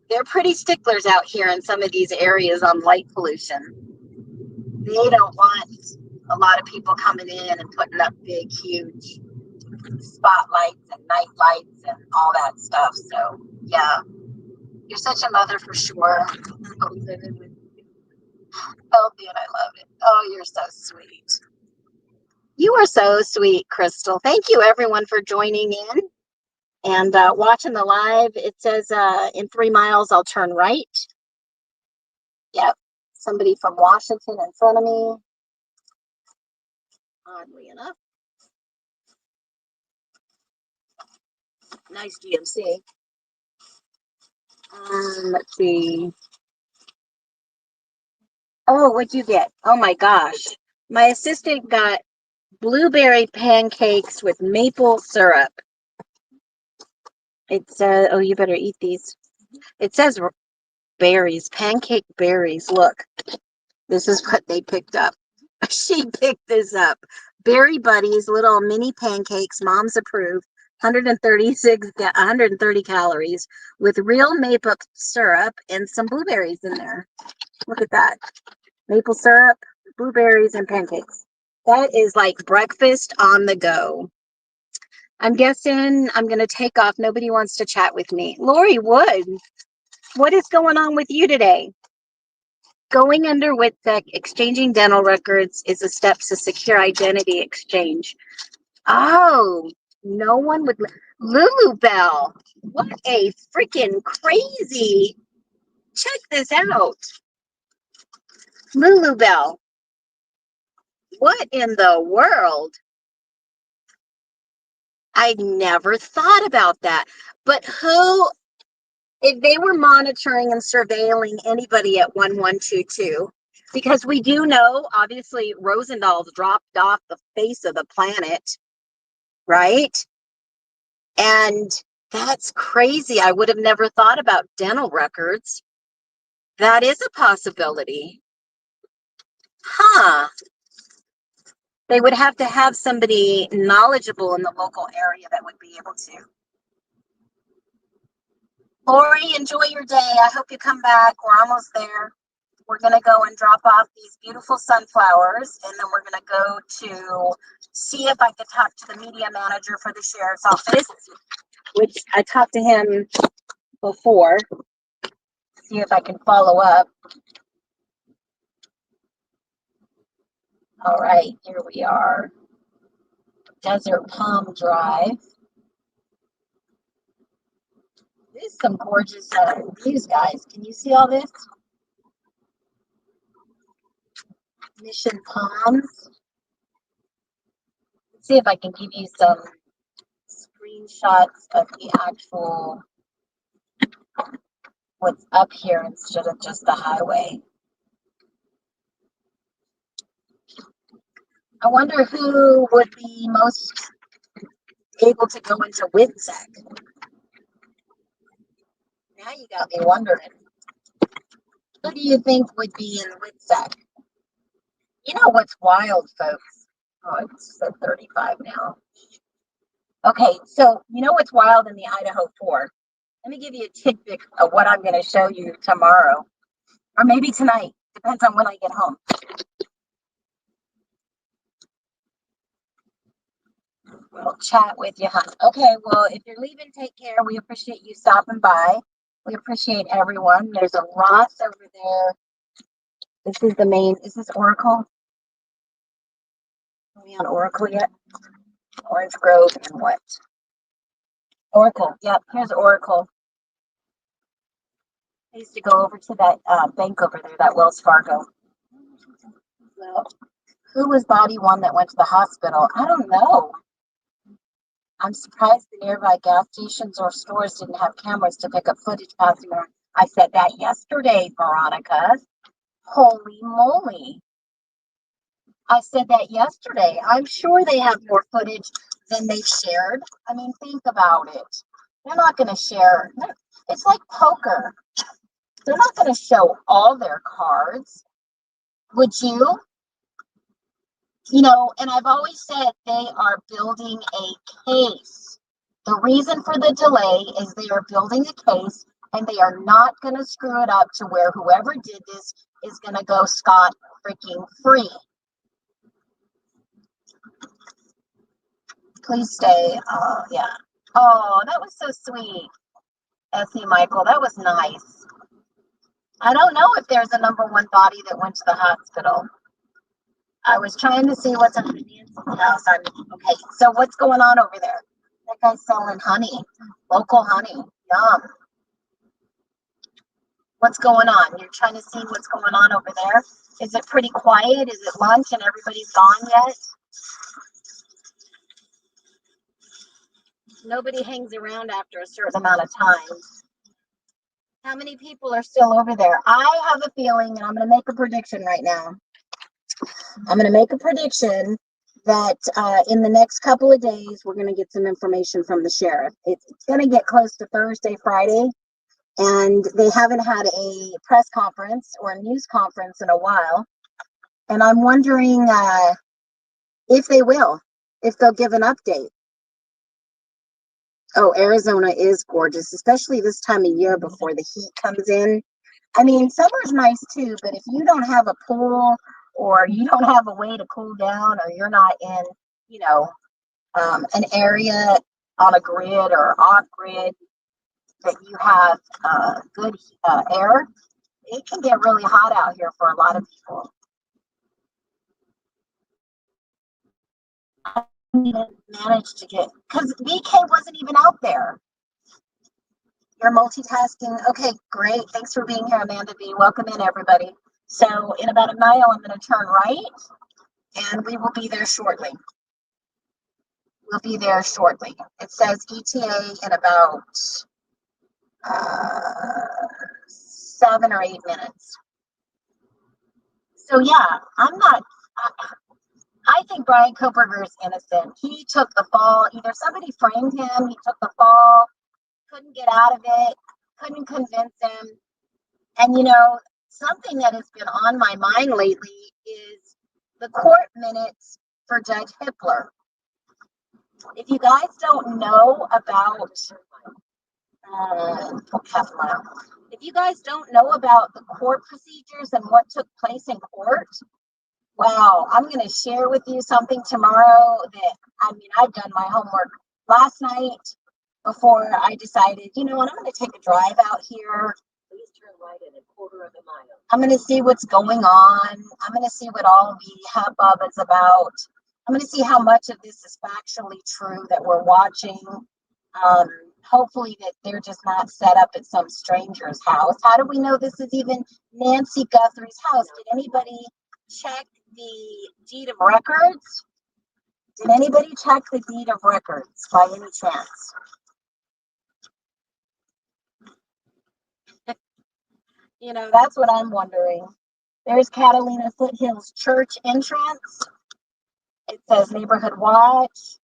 they're pretty sticklers out here in some of these areas on light pollution. They don't want a lot of people coming in and putting up big, huge spotlights and night lights and all that stuff. So, yeah, you're such a mother for sure. Living with you. Healthy, and I love it. Oh, you're so sweet. You are so sweet, Crystal. Thank you, everyone, for joining in and watching the live. It says in 3 miles, I'll turn right. Yep. Somebody from Washington in front of me. Oddly enough. Nice GMC. Let's see. Oh, what'd you get? Oh my gosh. My assistant got blueberry pancakes with maple syrup. It says, oh, you better eat these. It says berries, pancake berries. Look, this is what they picked up. She picked this up. Berry Buddies, little mini pancakes, mom's approved. 130 calories with real maple syrup and some blueberries in there. Look at that. Maple syrup, blueberries, and pancakes. That is like breakfast on the go. I'm guessing I'm going to take off. Nobody wants to chat with me. Lori Wood, what is going on with you today? Going under with the exchanging dental records is a step to secure identity exchange. Oh, no one would. Lulu Bell, what a freaking crazy. Check this out. Lulu Bell, what in the world? I never thought about that. But who, if they were monitoring and surveilling anybody at 1122, because we do know, obviously, Rosendal's dropped off the face of the planet, right? And that's crazy. I would have never thought about dental records. That is a possibility. Huh. They would have to have somebody knowledgeable in the local area that would be able to. Lori, enjoy your day. I hope you come back. We're almost there. We're going to go and drop off these beautiful sunflowers, and then we're going to go to see if I can talk to the media manager for the sheriff's office, which I talked to him before. See if I can follow up. All right, here we are. Desert Palm Drive. This is some gorgeous views, guys. Can you see all this? Mission Palms. see if I can give you some screenshots of the actual what's up here instead of just the highway. I wonder who would be most able to go into WITSEC. Now you got me wondering. Who do you think would be in WITSEC? You know what's wild, folks? Oh, it's 35 now. Okay, so you know what's wild in the Idaho 4? Let me give you a tidbit of what I'm going to show you tomorrow, or maybe tonight. Depends on when I get home. We'll chat with you, hon. Okay, well, if you're leaving, take care. We appreciate you stopping by. We appreciate everyone. There's a Ross over there. This is the main. Is this Oracle? Are we on Oracle yet? Orange Grove and what? Oracle. Yep, here's Oracle. I used to go over to that bank over there, that Wells Fargo. Well, who was body one that went to the hospital? I don't know. I'm surprised the nearby gas stations or stores didn't have cameras to pick up footage passing around. I said that yesterday, Veronica. Holy moly. I said that yesterday. I'm sure they have more footage than they've shared. I mean, think about it. They're not going to share. It's like poker. They're not going to show all their cards. Would you? You know, and I've always said they are building a case. The reason for the delay is they are building a case, and they are not going to screw it up to where whoever did this is going to go scot freaking free. Please stay. Yeah. Oh, that was so sweet. S.E. Michael, that was nice. I don't know if there's a number one body that went to the hospital. I was trying to see what's in Nancy's house. Okay, so what's going on over there? That guy's selling honey, local honey. Yum. What's going on? You're trying to see what's going on over there? Is it pretty quiet? Is it lunch and everybody's gone yet? Nobody hangs around after a certain amount of time. How many people are still over there? I have a feeling, and I'm going to make a prediction right now. I'm going to make a prediction that in the next couple of days, we're going to get some information from the sheriff. It's going to get close to Thursday, Friday, and they haven't had a press conference or a news conference in a while. And I'm wondering if they will, if they'll give an update. Oh, Arizona is gorgeous, especially this time of year before the heat comes in. I mean, summer's nice too, but if you don't have a pool or you don't have a way to cool down, or you're not in, you know, an area on a grid or off grid that you have good air, it can get really hot out here for a lot of people. I didn't manage to get, because BK wasn't even out there. You're multitasking. Okay, great. Thanks for being here, Amanda B. Welcome in, everybody. So in about a mile, I'm going to turn right, and we will be there shortly. We'll be there shortly. It says ETA in about 7 or 8 minutes. So yeah, I think Brian Koberger is innocent. He took the fall. Either somebody framed him, he took the fall, couldn't get out of it, couldn't convince him. And you know, something that has been on my mind lately is the court minutes for Judge Hippler. If you guys don't know about if you guys don't know about the court procedures and what took place in court, wow, I'm going to share with you something tomorrow that, I mean, I've done my homework last night before I decided, you know what, I'm going to take a drive out here. Please turn right in a quarter of a mile. I'm going to see what's going on. I'm going to see what all the hubbub is about. I'm going to see how much of this is factually true that we're watching. Hopefully that they're just not set up at some stranger's house. How do we know this is even Nancy Guthries' house? Did anybody check the deed of records? Did anybody check the deed of records by any chance? You know, that's what I'm wondering. There's Catalina Foothills Church entrance. It says Neighborhood Watch.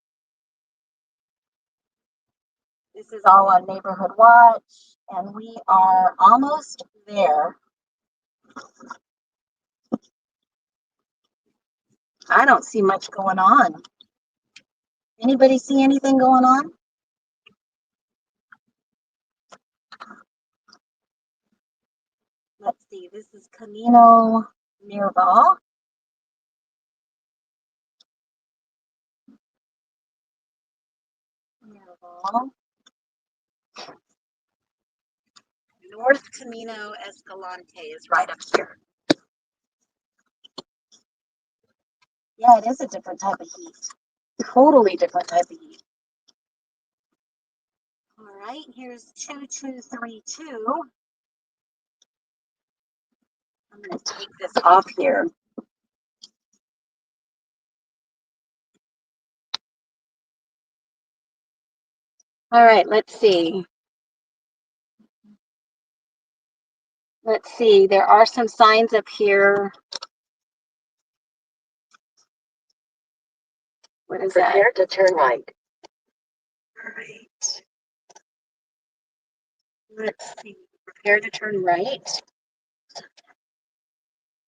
This is all on Neighborhood Watch, and we are almost there. I don't see much going on. Anybody see anything going on? Let's see. This is Camino Mirabal. North Camino Escalante is right up here. Yeah, it is a different type of heat. Totally different type of heat. All right, here's 2232. I'm going to take this off here. All right, let's see. Let's see, there are some signs up here. What is that? Prepare to turn right. All right. Let's see, prepare to turn right.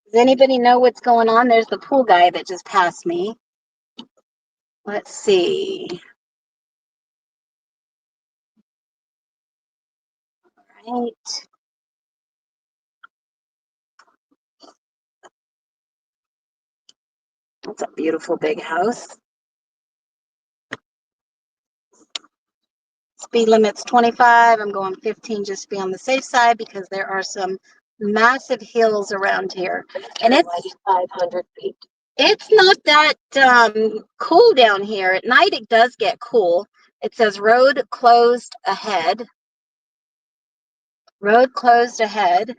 Does anybody know what's going on? There's the pool guy that just passed me. Let's see. All right. That's a beautiful big house. Speed limit's 25. I'm going 15 just to be on the safe side because there are some massive hills around here. And it's 500 feet. It's not that cool down here. At night it does get cool. It says road closed ahead. Road closed ahead.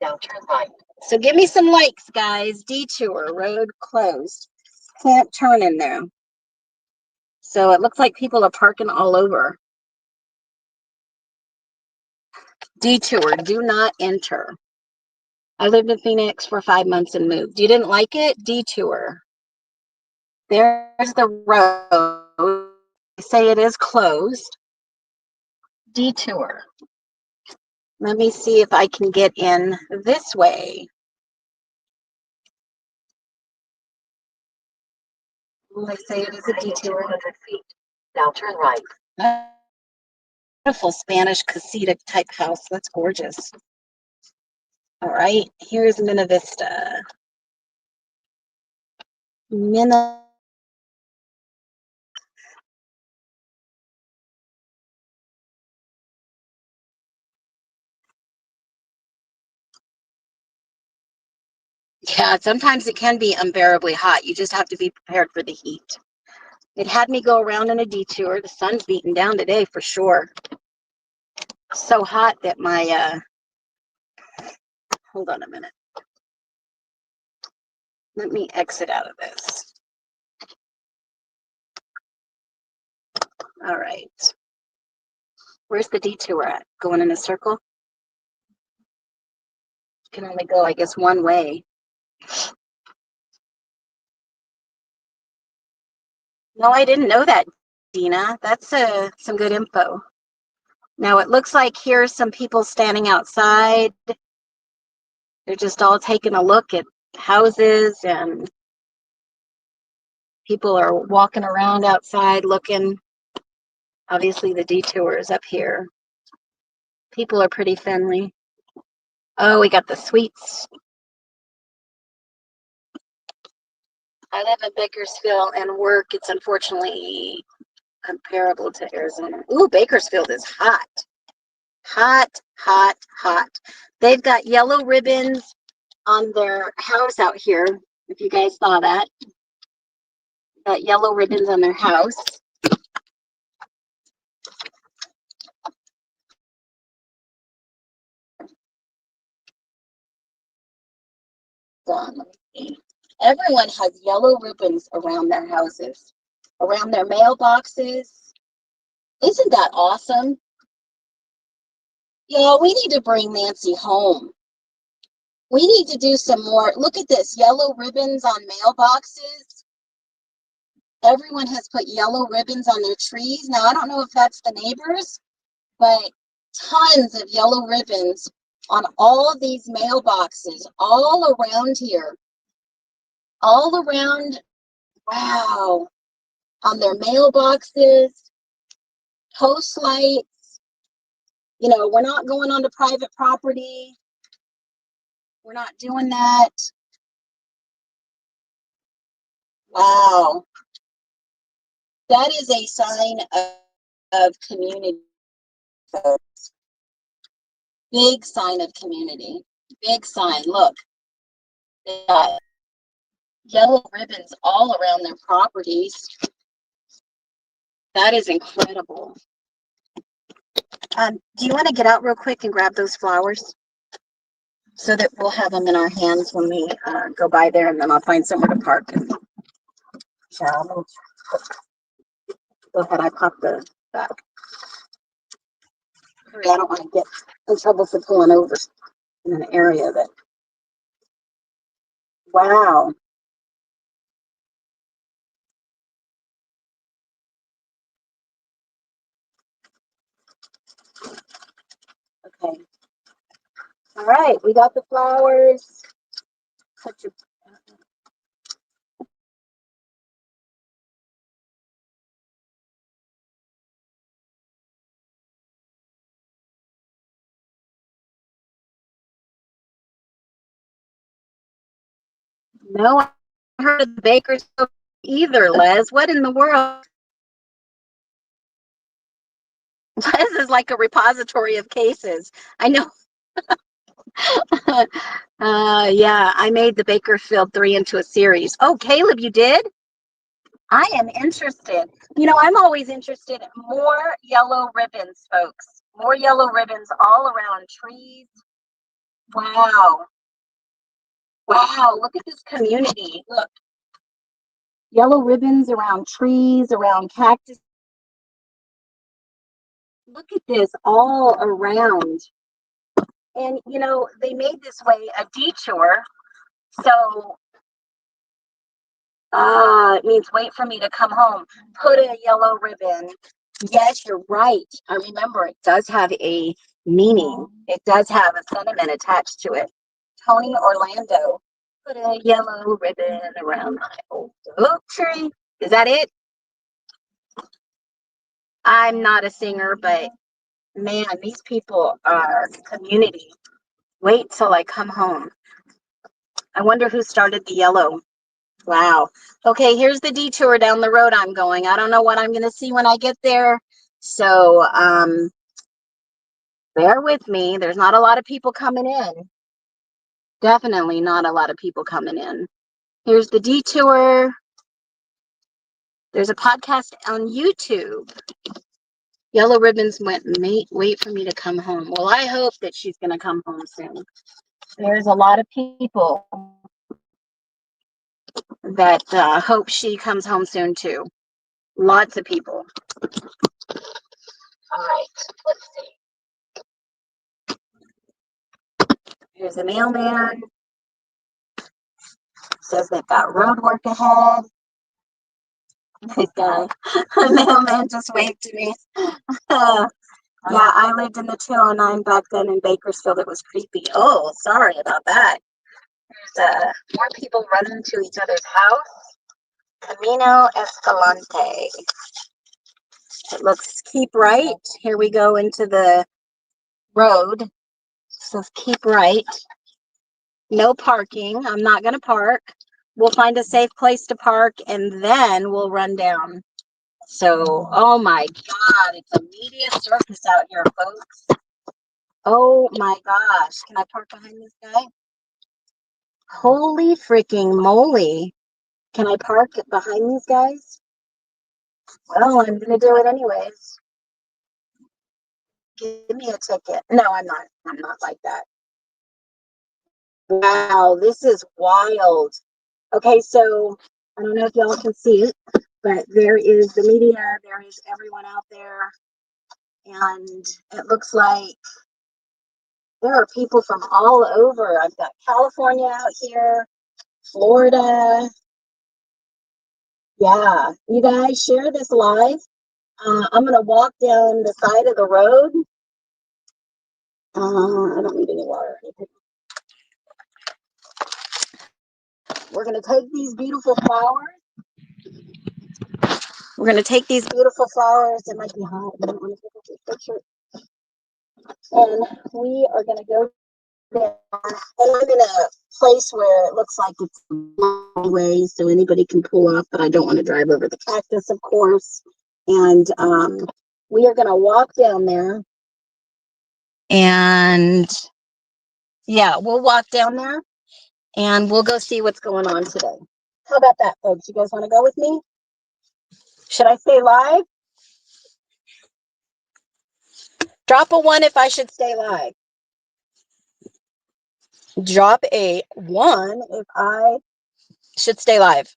Now turn right. So give me some likes, guys. Detour, road closed. Can't turn in there. So it looks like people are parking all over. Detour, do not enter. I lived in Phoenix for 5 months and moved. You didn't like it? Detour. There's the road. They say it is closed. Detour. Let me see if I can get in this way. They say it is a detour. 200 feet. Now turn right. Beautiful Spanish casita type house. That's gorgeous. All right, here's Minna Vista. Minna. Yeah, sometimes it can be unbearably hot. You just have to be prepared for the heat. It had me go around in a detour. The sun's beating down today for sure. So hot that my, hold on a minute. Let me exit out of this. All right. Where's the detour at? Going in a circle? Can only go, I guess, one way. No, I didn't know that, Dina. That's some good info. Now it looks like here's some people standing outside. They're just all taking a look at houses, and people are walking around outside looking. Obviously the detour is up here. People are pretty friendly. Oh, we got the sweets. I live in Bakersfield and work. It's unfortunately comparable to Arizona. Ooh, Bakersfield is hot. Hot, hot, hot. They've got yellow ribbons on their house out here. If you guys saw that. Got yellow ribbons on their house. Done. Everyone has yellow ribbons around their houses, around their mailboxes. Isn't that awesome? Yeah, we need to bring Nancy home. We need to do some more. Look at this, yellow ribbons on mailboxes. Everyone has put yellow ribbons on their trees. Now, I don't know if that's the neighbors, but tons of yellow ribbons on all of these mailboxes, all around here. All around, wow, on their mailboxes, post lights. You know, we're not going onto private property. We're not doing that. Wow. That is a sign of community, folks. Big sign of community. Big sign. Look, they got yellow ribbons all around their properties. That is incredible. Do you want to get out real quick and grab those flowers so that we'll have them in our hands when we go by there, and then I'll find somewhere to park. Yeah, go ahead. I popped the back. I don't want to get in trouble for pulling over in an area that. Wow. Okay. All right, we got the flowers. Such a no, I heard of the baker's either, Les. What in the world? Les is like a repository of cases. I know. Yeah, I made the Bakersfield 3 into a series. Oh, Caleb, you did? I am interested. You know, I'm always interested in more yellow ribbons, folks. More yellow ribbons all around trees. Wow. Wow, look at this community. Look. Yellow ribbons around trees, around cactus. Look at this all around. And, you know, they made this way a detour. So, it means wait for me to come home. Put a yellow ribbon. Yes, you're right. I remember it does have a meaning. It does have a sentiment attached to it. Tony Orlando. Put a yellow ribbon around my old oak tree. Is that it? I'm not a singer, but man, these people are community. Wait till I come home. I wonder who started the yellow. Wow. Okay, here's the detour down the road I'm going. I don't know what I'm going to see when I get there. So, bear with me. There's not a lot of people coming in. Definitely not a lot of people coming in. Here's the detour. There's a podcast on YouTube. Yellow ribbons went, wait for me to come home. Well, I hope that she's going to come home soon. There's a lot of people that hope she comes home soon too. Lots of people. All right, let's see. Here's a mailman. Says they've got road work ahead. This guy, the mailman just waved to me. Yeah, I lived in the 209 back then in Bakersfield. It was creepy. Oh, sorry about that. There's more people running to each other's house. Camino Escalante. It looks keep right. Here we go into the road. It says keep right. No parking. I'm not going to park. We'll find a safe place to park and then we'll run down. So, oh my God, it's a media circus out here, folks. Oh my gosh. Can I park behind this guy? Holy freaking moly. Can I park behind these guys? Well, I'm going to do it anyways. Give me a ticket. No, I'm not. I'm not like that. Wow, this is wild. Okay, so I don't know if y'all can see it, but there is the media, there is everyone out there, and it looks like there are people from all over. I've got California out here, Florida. Yeah, you guys share this live. I'm gonna walk down the side of the road. I don't need any water. We're gonna take these beautiful flowers. We're gonna take these beautiful flowers. It might be hot. I don't want to take a picture. And we are gonna go there. And I'm in a place where it looks like it's way, so anybody can pull up. But I don't want to drive over the cactus, of course. And we are gonna walk down there. And yeah, we'll walk down there and we'll go see what's going on today. How about that, folks? You guys want to go with me? Should I stay live? Drop a 1 if I should stay live. Drop a 1 if I should stay live.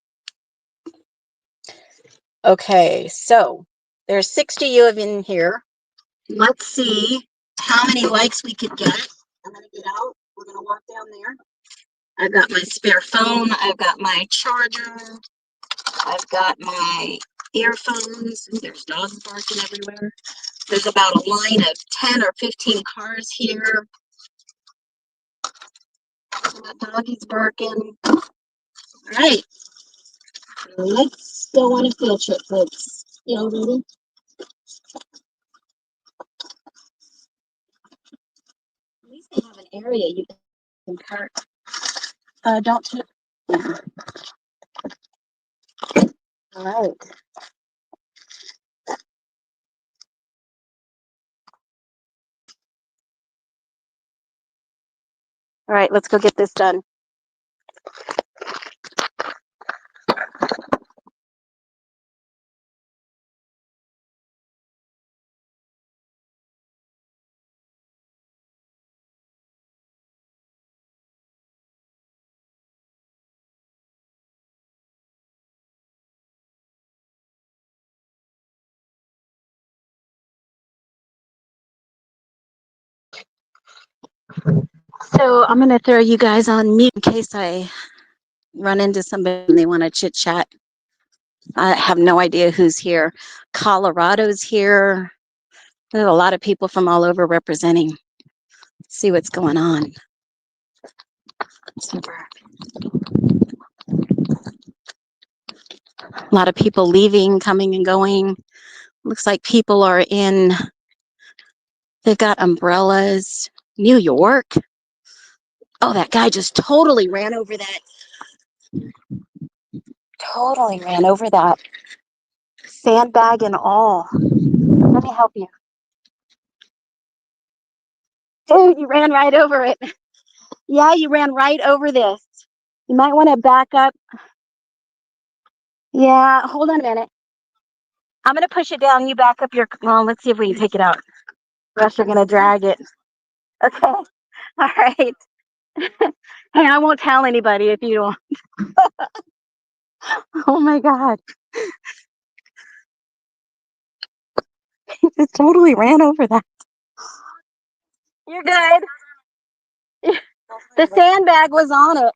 Okay, so there's 60 you in here. Let's see how many likes we could get. I'm going to get out. We're going to walk down there. I've got my spare phone. I've got my charger. I've got my earphones. There's dogs barking everywhere. There's about a line of 10 or 15 cars here. The doggies barking. All right. Let's go on a field trip, folks. Y'all ready? At least they have an area you can park. Don't tip. All right. All right, let's go get this done. So I'm going to throw you guys on mute in case I run into somebody and they want to chit chat. I have no idea who's here. Colorado's here. There's a lot of people from all over representing. Let's see what's going on. Super. A lot of people leaving, coming and going. Looks like people are in, they've got umbrellas. New York. Oh, that guy just totally ran over that. Totally ran over that. Sandbag and all. Let me help you. Dude, you ran right over it. Yeah, you ran right over this. You might want to back up. Yeah, hold on a minute. I'm going to push it down. You back up your, well, let's see if we can take it out. The rest are going to drag it. Okay. All right. Hey, I won't tell anybody if you don't. Oh my God. He just totally ran over that. You're good. The sandbag was on it.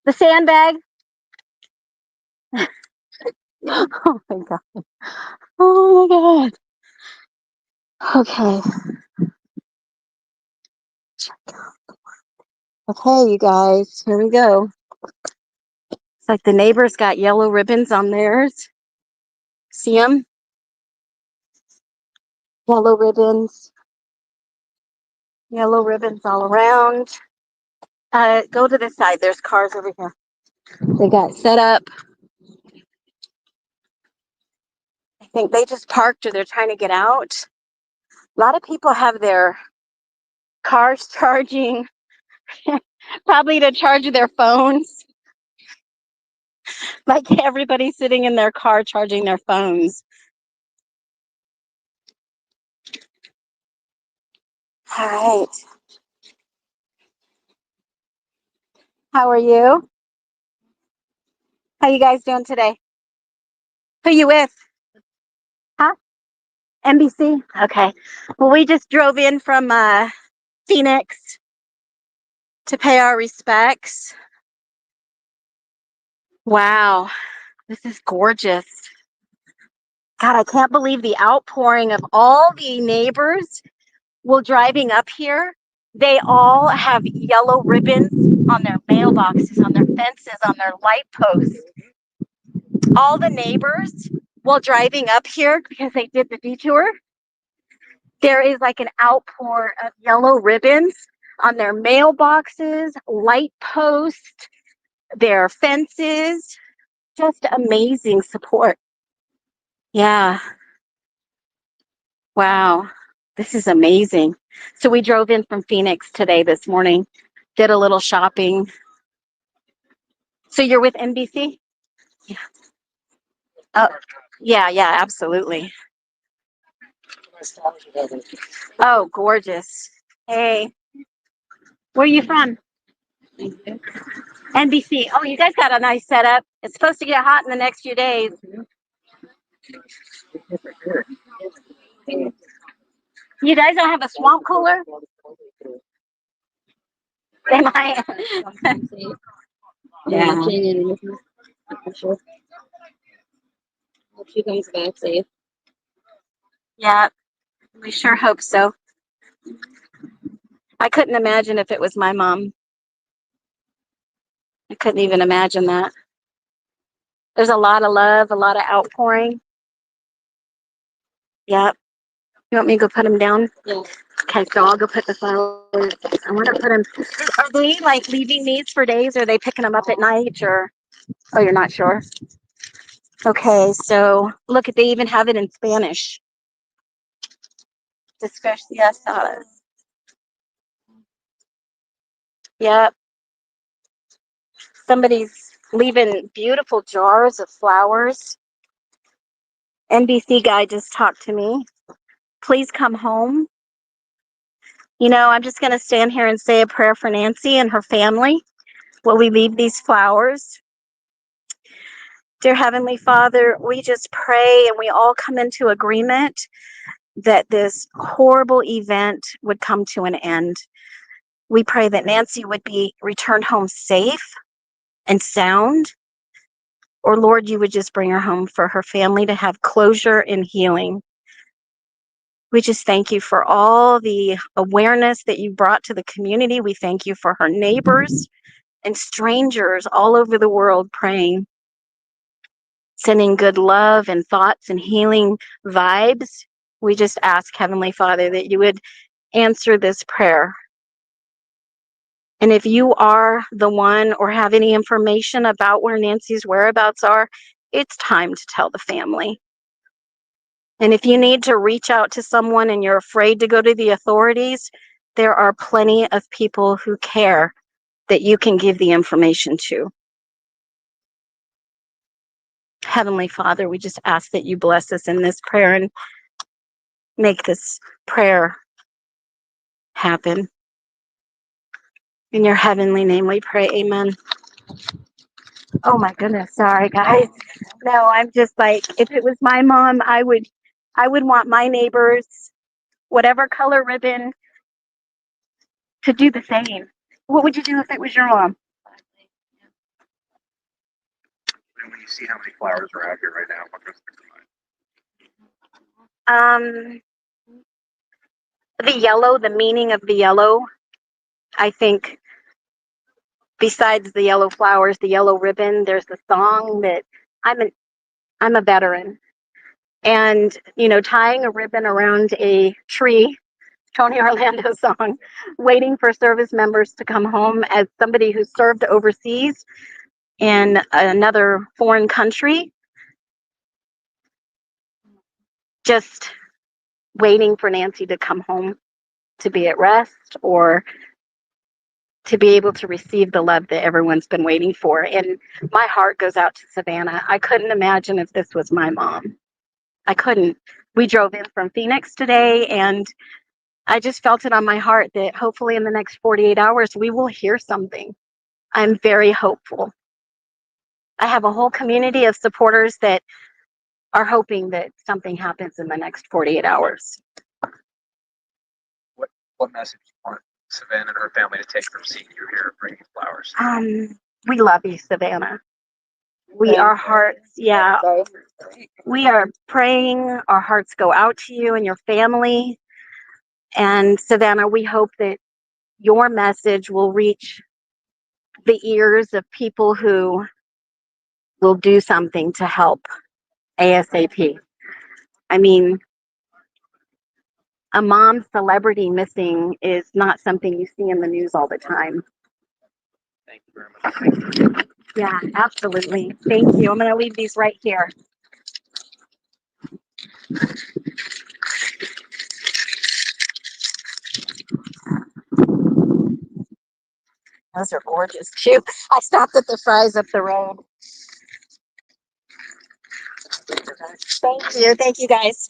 The sandbag. Oh my God. Oh my God. Okay. Okay, you guys, here we go. It's like the neighbors got yellow ribbons on theirs. See them? Yellow ribbons. Yellow ribbons all around. Go to this side. There's cars over here. They got set up. I think they just parked or they're trying to get out. A lot of people have their cars charging, probably to charge their phones. Like everybody's sitting in their car charging their phones. All right. How are you? How you guys doing today? Who you with? Huh? NBC? Okay. Well, we just drove in from Phoenix to pay our respects. Wow, this is gorgeous. God, I can't believe the outpouring of all the neighbors while driving up here. They all have yellow ribbons on their mailboxes, on their fences, on their light posts. All the neighbors while driving up here because they did the detour, there is like an outpour of yellow ribbons on their mailboxes, light posts, their fences. Just amazing support. Yeah. Wow. This is amazing. So we drove in from Phoenix today, this morning, did a little shopping. So you're with NBC? Yeah. Oh, yeah, absolutely. Oh, gorgeous. Hey, where are you from? NBC. Oh, you guys got a nice setup. It's supposed to get hot in the next few days. You guys don't have a swamp cooler? They might. Yeah. Hope she comes back safe. Yeah, we sure hope so. I couldn't imagine if it was my mom. I couldn't even imagine that. There's a lot of love, a lot of outpouring. Yep. You want me to go put them down? Yeah. Okay, so I'll go put the flowers. I want to put them. Are they like leaving these for days? Or are they picking them up at night? Or oh, you're not sure. Okay, so look, they even have it in Spanish. Despeciadas. Yep. Somebody's leaving beautiful jars of flowers. NBC guy just talked to me. Please come home. You know, I'm just going to stand here and say a prayer for Nancy and her family while we leave these flowers. Dear Heavenly Father, we just pray and we all come into agreement that this horrible event would come to an end. We pray that Nancy would be returned home safe and sound, or Lord, you would just bring her home for her family to have closure and healing. We just thank you for all the awareness that you brought to the community. We thank you for her neighbors and strangers all over the world praying, sending good love and thoughts and healing vibes. We just ask, Heavenly Father, that you would answer this prayer. And if you are the one or have any information about where Nancy's whereabouts are, it's time to tell the family. And if you need to reach out to someone and you're afraid to go to the authorities, there are plenty of people who care that you can give the information to. Heavenly Father, we just ask that you bless us in this prayer and make this prayer happen. In your heavenly name we pray, amen. Oh my goodness, sorry guys. No, I'm just like, if it was my mom, I would want my neighbors, whatever color ribbon, to do the same. What would you do if it was your mom? And when you see how many flowers are out here right now, what goes through your mind? The yellow, the meaning of the yellow, I think, besides the yellow flowers, the yellow ribbon, there's the song that I'm a veteran. And, you know, tying a ribbon around a tree, Tony Orlando song, waiting for service members to come home as somebody who served overseas in another foreign country, just waiting for Nancy to come home to be at rest or to be able to receive the love that everyone's been waiting for. And my heart goes out to Savannah. I couldn't imagine if this was my mom. I couldn't. We drove in from Phoenix today, and I just felt it on my heart that hopefully in the next 48 hours, we will hear something. I'm very hopeful. I have a whole community of supporters that are hoping that something happens in the next 48 hours. What message do you want Savannah and her family to take from seeing you here bringing flowers? We love you, Savannah. Our hearts, we are praying. Our hearts go out to you and your family. And Savannah, we hope that your message will reach the ears of people who will do something to help ASAP. I mean, a mom celebrity missing is not something you see in the news all the time. Thank you very much. Yeah, absolutely. Thank you. I'm going to leave these right here. Those are gorgeous too. I stopped at the Fry's up the road. Thank you. Thank you, guys.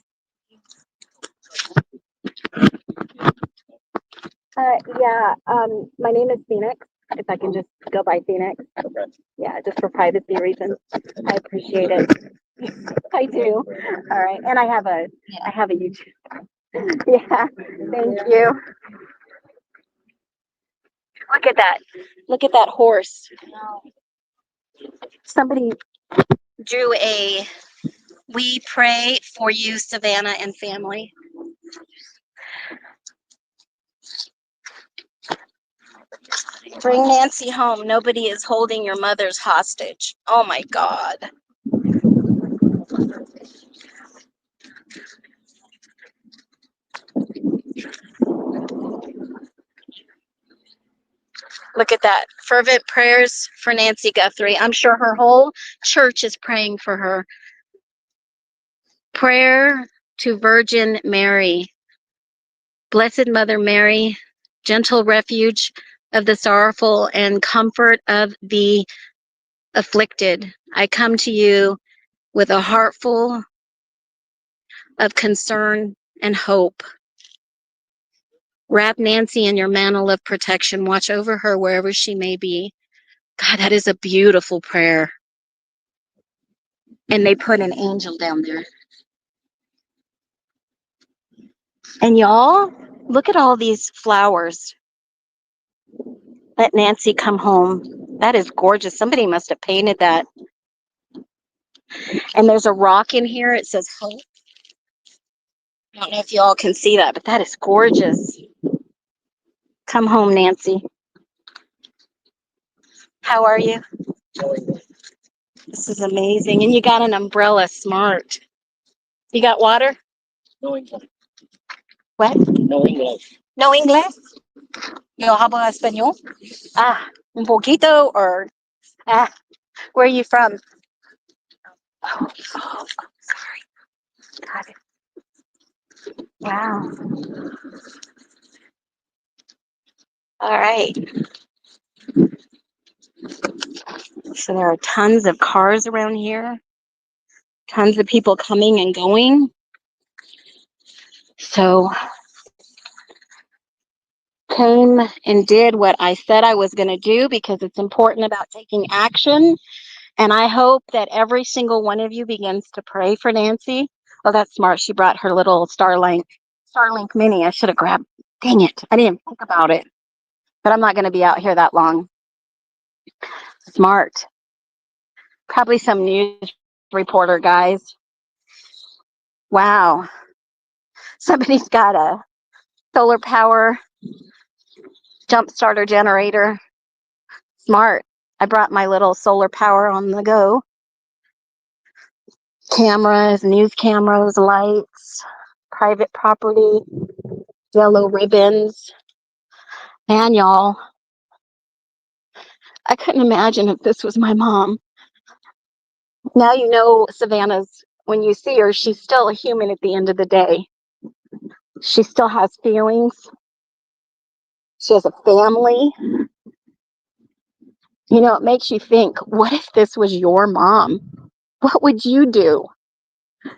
My name is Phoenix. If I can just go by Phoenix. Okay. Yeah, just for privacy reasons. I appreciate it. I do. All right. And I have a YouTube. Yeah. Thank you. Look at that. Look at that horse. Somebody drew a "We pray for you, Savannah and family." Bring Nancy home. Nobody is holding your mother's hostage. Oh my God. Look at that. Fervent prayers for Nancy Guthrie. I'm sure her whole church is praying for her. Prayer to Virgin Mary. Blessed Mother Mary, gentle refuge of the sorrowful and comfort of the afflicted, I come to you with a heart full of concern and hope. Wrap Nancy in your mantle of protection. Watch over her wherever she may be. God, that is a beautiful prayer. And they put an angel down there. And y'all, look at all these flowers. Let Nancy come home. That is gorgeous. Somebody must have painted that. And there's a rock in here. It says hope. I don't know if y'all can see that, but that is gorgeous. Come home, Nancy. How are you? This is amazing. And you got an umbrella. Smart. You got water? No English. What? No English. No English? Yo hablo español? Ah, un poquito or where are you from? Oh, sorry. Got it. Wow. All right. So there are tons of cars around here. Tons of people coming and going. So came and did what I said I was going to do because it's important about taking action. And I hope that every single one of you begins to pray for Nancy. Oh, that's smart. She brought her little Starlink Mini. I should have grabbed. Dang it. I didn't think about it. But I'm not going to be out here that long. Smart. Probably some news reporter guys. Wow. Somebody's got a solar power jump starter generator. Smart. I brought my little solar power on the go. Cameras, news cameras, lights, private property, yellow ribbons. Man, y'all, I couldn't imagine if this was my mom. Now you know Savannah's, when you see her, she's still a human at the end of the day. She still has feelings. She has a family. You know, it makes you think, what if this was your mom? What would you do?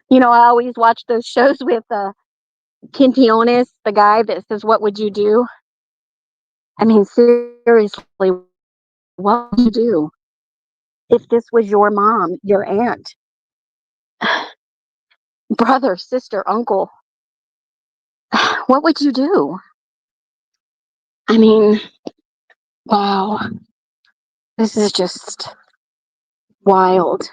You know, I always watch those shows with Quintionez, the guy that says, what would you do? I mean, seriously, what would you do? If this was your mom, your aunt, brother, sister, uncle, what would you do? I mean, wow, this is just wild.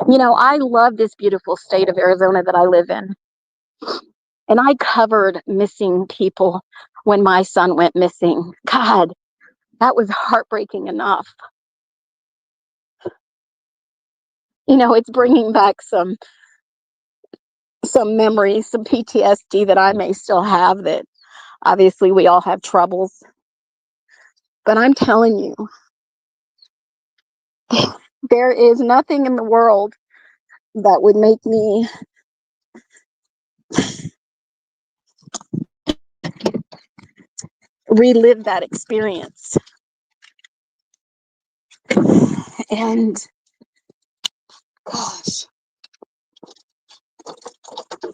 You know, I love this beautiful state of Arizona that I live in. And I covered missing people when my son went missing. God, that was heartbreaking enough. You know, it's bringing back some memories, some PTSD that I may still have, that obviously we all have troubles. But I'm telling you, there is nothing in the world that would make me relive that experience. And gosh,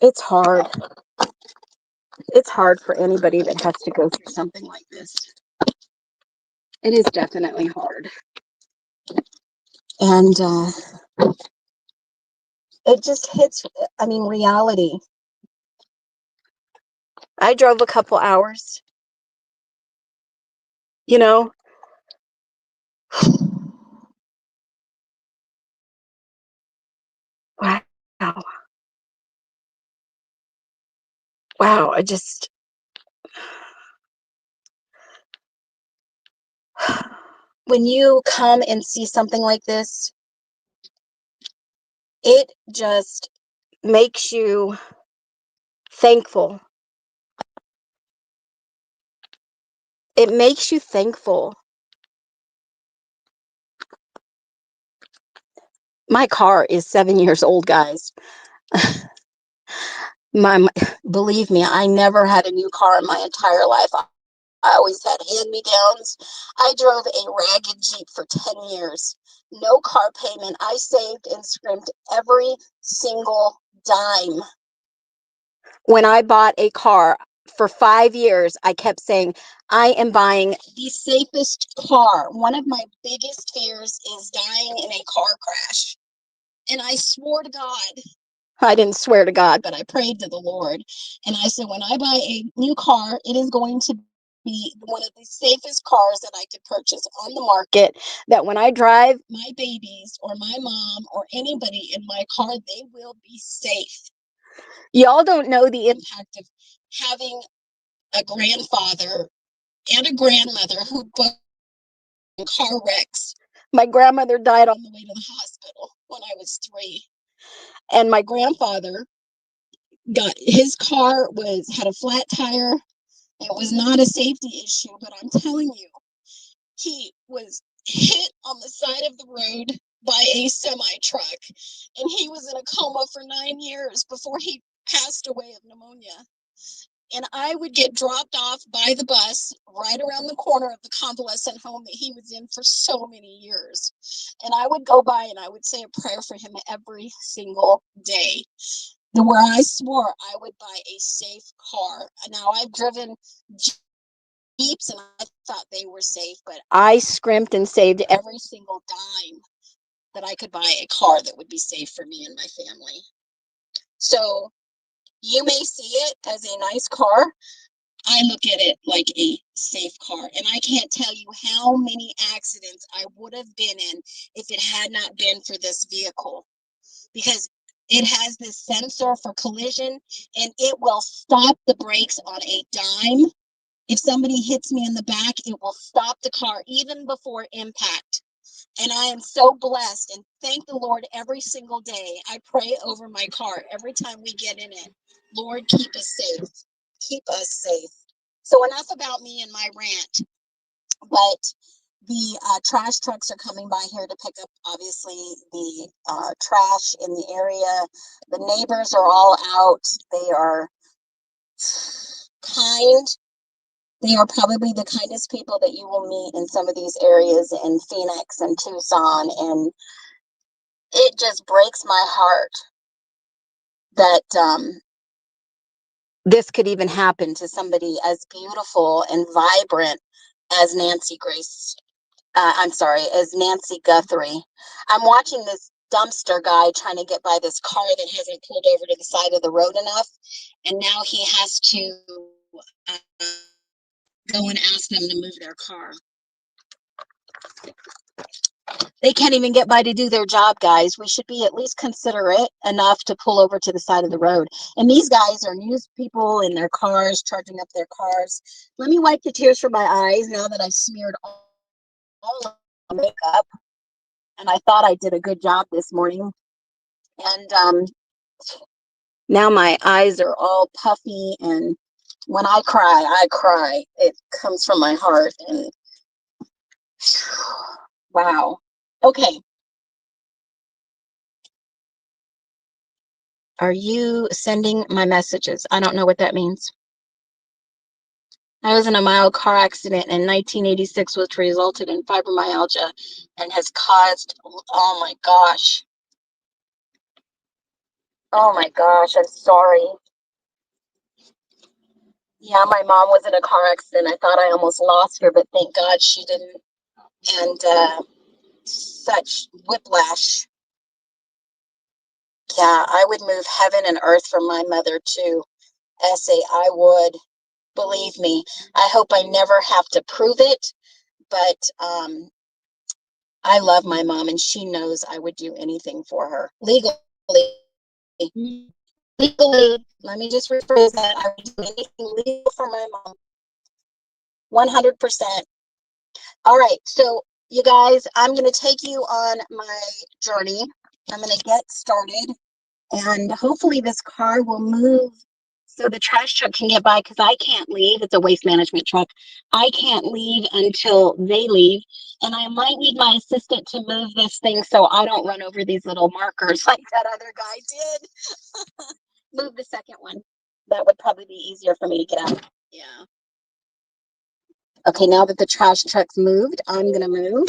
it's hard. It's hard for anybody that has to go through something like this. It is definitely hard. And it just hits, I mean, reality. I drove a couple hours, you know. Wow. Wow. When you come and see something like this, it just makes you thankful. It makes you thankful. My car is 7 years old, guys. Believe me, I never had a new car in my entire life. I always had hand-me-downs. I drove a ragged Jeep for 10 years. No car payment. I saved and scrimped every single dime. When I bought a car for 5 years, I kept saying, I am buying the safest car. One of my biggest fears is dying in a car crash. And I swore to God, I didn't swear to God, but I prayed to the Lord. And I said, when I buy a new car, it is going to be one of the safest cars that I could purchase on the market, that when I drive my babies or my mom or anybody in my car, they will be safe. Y'all don't know the impact of having a grandfather and a grandmother who both in car wrecks. My grandmother died on the way to the hospital when I was 3. And my grandfather got, his car had a flat tire. It was not a safety issue, but I'm telling you, he was hit on the side of the road by a semi truck, and he was in a coma for 9 years before he passed away of pneumonia. And I would get dropped off by the bus right around the corner of the convalescent home that he was in for so many years. And I would go by and I would say a prayer for him every single day, where I swore I would buy a safe car. Now, I've driven Jeeps and I thought they were safe, but I scrimped and saved every single dime that I could buy a car that would be safe for me and my family. So you may see it as a nice car. I look at it like a safe car. And I can't tell you how many accidents I would have been in if it had not been for this vehicle. Because it has this sensor for collision, and it will stop the brakes on a dime. If somebody hits me in the back, it will stop the car even before impact. And I am so blessed and thank the Lord every single day. I pray over my car every time we get in it. Lord, keep us safe. Keep us safe. So enough about me and my rant. But the trash trucks are coming by here to pick up, obviously, the trash in the area. The neighbors are all out. They are kind. They are probably the kindest people that you will meet in some of these areas in Phoenix and Tucson. And it just breaks my heart that this could even happen to somebody as beautiful and vibrant as Nancy Grace I'm sorry, as Nancy Guthrie. I'm watching this dumpster guy trying to get by this car that hasn't pulled over to the side of the road enough. And now he has to uh, go and ask them to move their car. They can't even get by to do their job, guys. We should be at least considerate enough to pull over to the side of the road. And these guys are news people in their cars, charging up their cars. Let me wipe the tears from my eyes now that I've smeared all of the makeup. And I thought I did a good job this morning. And now my eyes are all puffy. And when I cry. It comes from my heart. And wow. Okay. Are you sending my messages? I don't know what that means. I was in a mild car accident in 1986, which resulted in fibromyalgia and has caused, oh my gosh. Oh my gosh, I'm sorry. Yeah, my mom was in a car accident. I thought I almost lost her, but thank God she didn't. And such whiplash. Yeah, I would move heaven and earth for my mother too. Essay, I would. Believe me. I hope I never have to prove it, but I love my mom and she knows I would do anything for her. Legally, let me just rephrase that. I would do anything legal for my mom. 100%. All right, so you guys, I'm going to take you on my journey. I'm going to get started, and hopefully this car will move so the trash truck can get by, because I can't leave. It's a waste management truck. I can't leave until they leave, and I might need my assistant to move this thing so I don't run over these little markers like that other guy did. Move the second one. That would probably be easier for me to get out. Yeah. Okay, now that the trash truck's moved, I'm gonna move,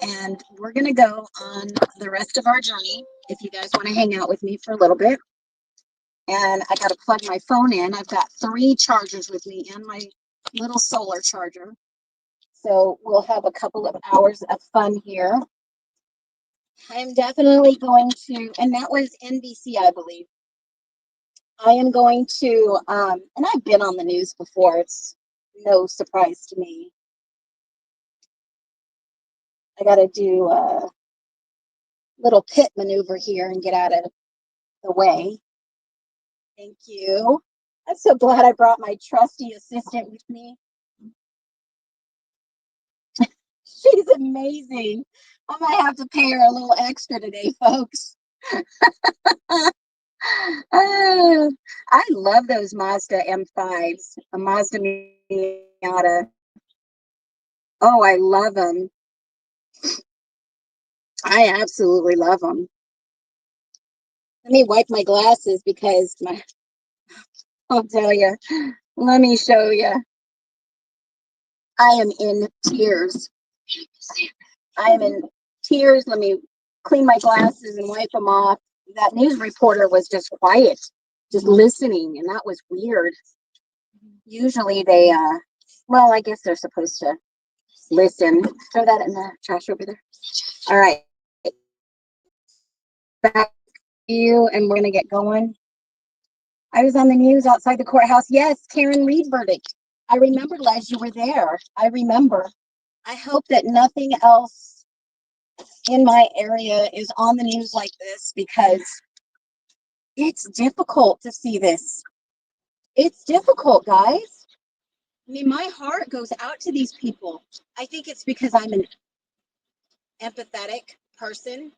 and we're gonna go on the rest of our journey if you guys want to hang out with me for a little bit. And I got to plug my phone in. I've got 3 chargers with me and my little solar charger. So we'll have a couple of hours of fun here. I'm definitely going to, and that was NBC, I believe. I am going to, and I've been on the news before. It's no surprise to me. I got to do a little pit maneuver here and get out of the way. Thank you. I'm so glad I brought my trusty assistant with me. She's amazing. I might have to pay her a little extra today, folks. I love those Mazda M5s, a Mazda Miata. Oh, I love them. I absolutely love them. Let me wipe my glasses because I'll tell you. Let me show you. I am in tears. I am in tears. Let me clean my glasses and wipe them off. That news reporter was just quiet, just listening, and that was weird. Usually they, well, I guess they're supposed to listen. Throw that in the trash over there. All right. Back to you, and we're going to get going. I was on the news outside the courthouse. Yes, Karen Reed verdict. I remember, Les, you were there. I remember. I hope that nothing else in my area is on the news like this, because it's difficult to see this. It's difficult, guys. I mean, my heart goes out to these people. I think it's because I'm an empathetic person.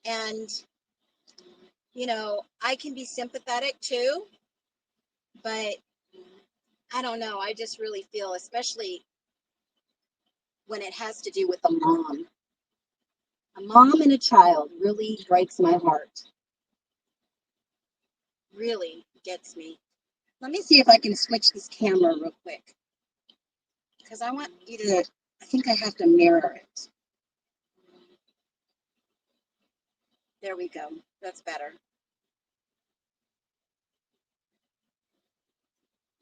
And, you know, I can be sympathetic too. But I don't know. I just really feel, especially when it has to do with a mom. A mom and a child really breaks my heart. Really gets me. Let me see if I can switch this camera real quick, because I want you to, I think I have to mirror it. There we go. That's better.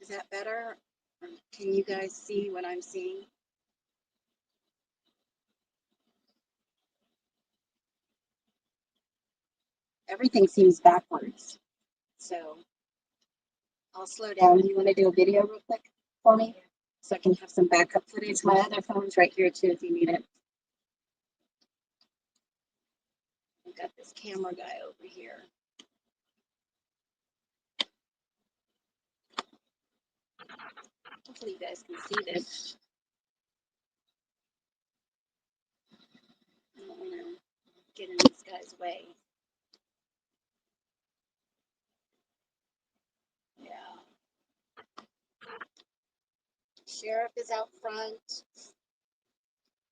Is that better? Or can you guys see what I'm seeing? everything seems backwards. So I'll slow down. Do you want to do a video real quick for me? So I can have some backup footage. My other phone's right here too if you need it. I've got this camera guy over here. Hopefully you guys can see this. I don't want to get in this guy's way. Yeah. Sheriff is out front.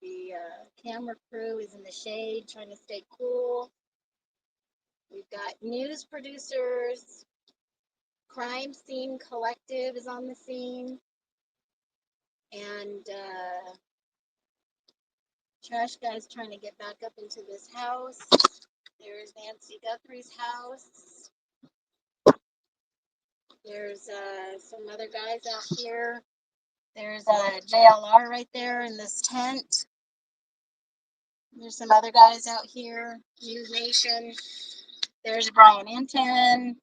The camera crew is in the shade trying to stay cool. We've got news producers. Crime Scene Collective is on the scene. And trash guy's trying to get back up into this house. There's Nancy Guthrie's house. There's some other guys out here. There's a JLR right there in this tent. There's some other guys out here. News Nation. There's Brian Anton.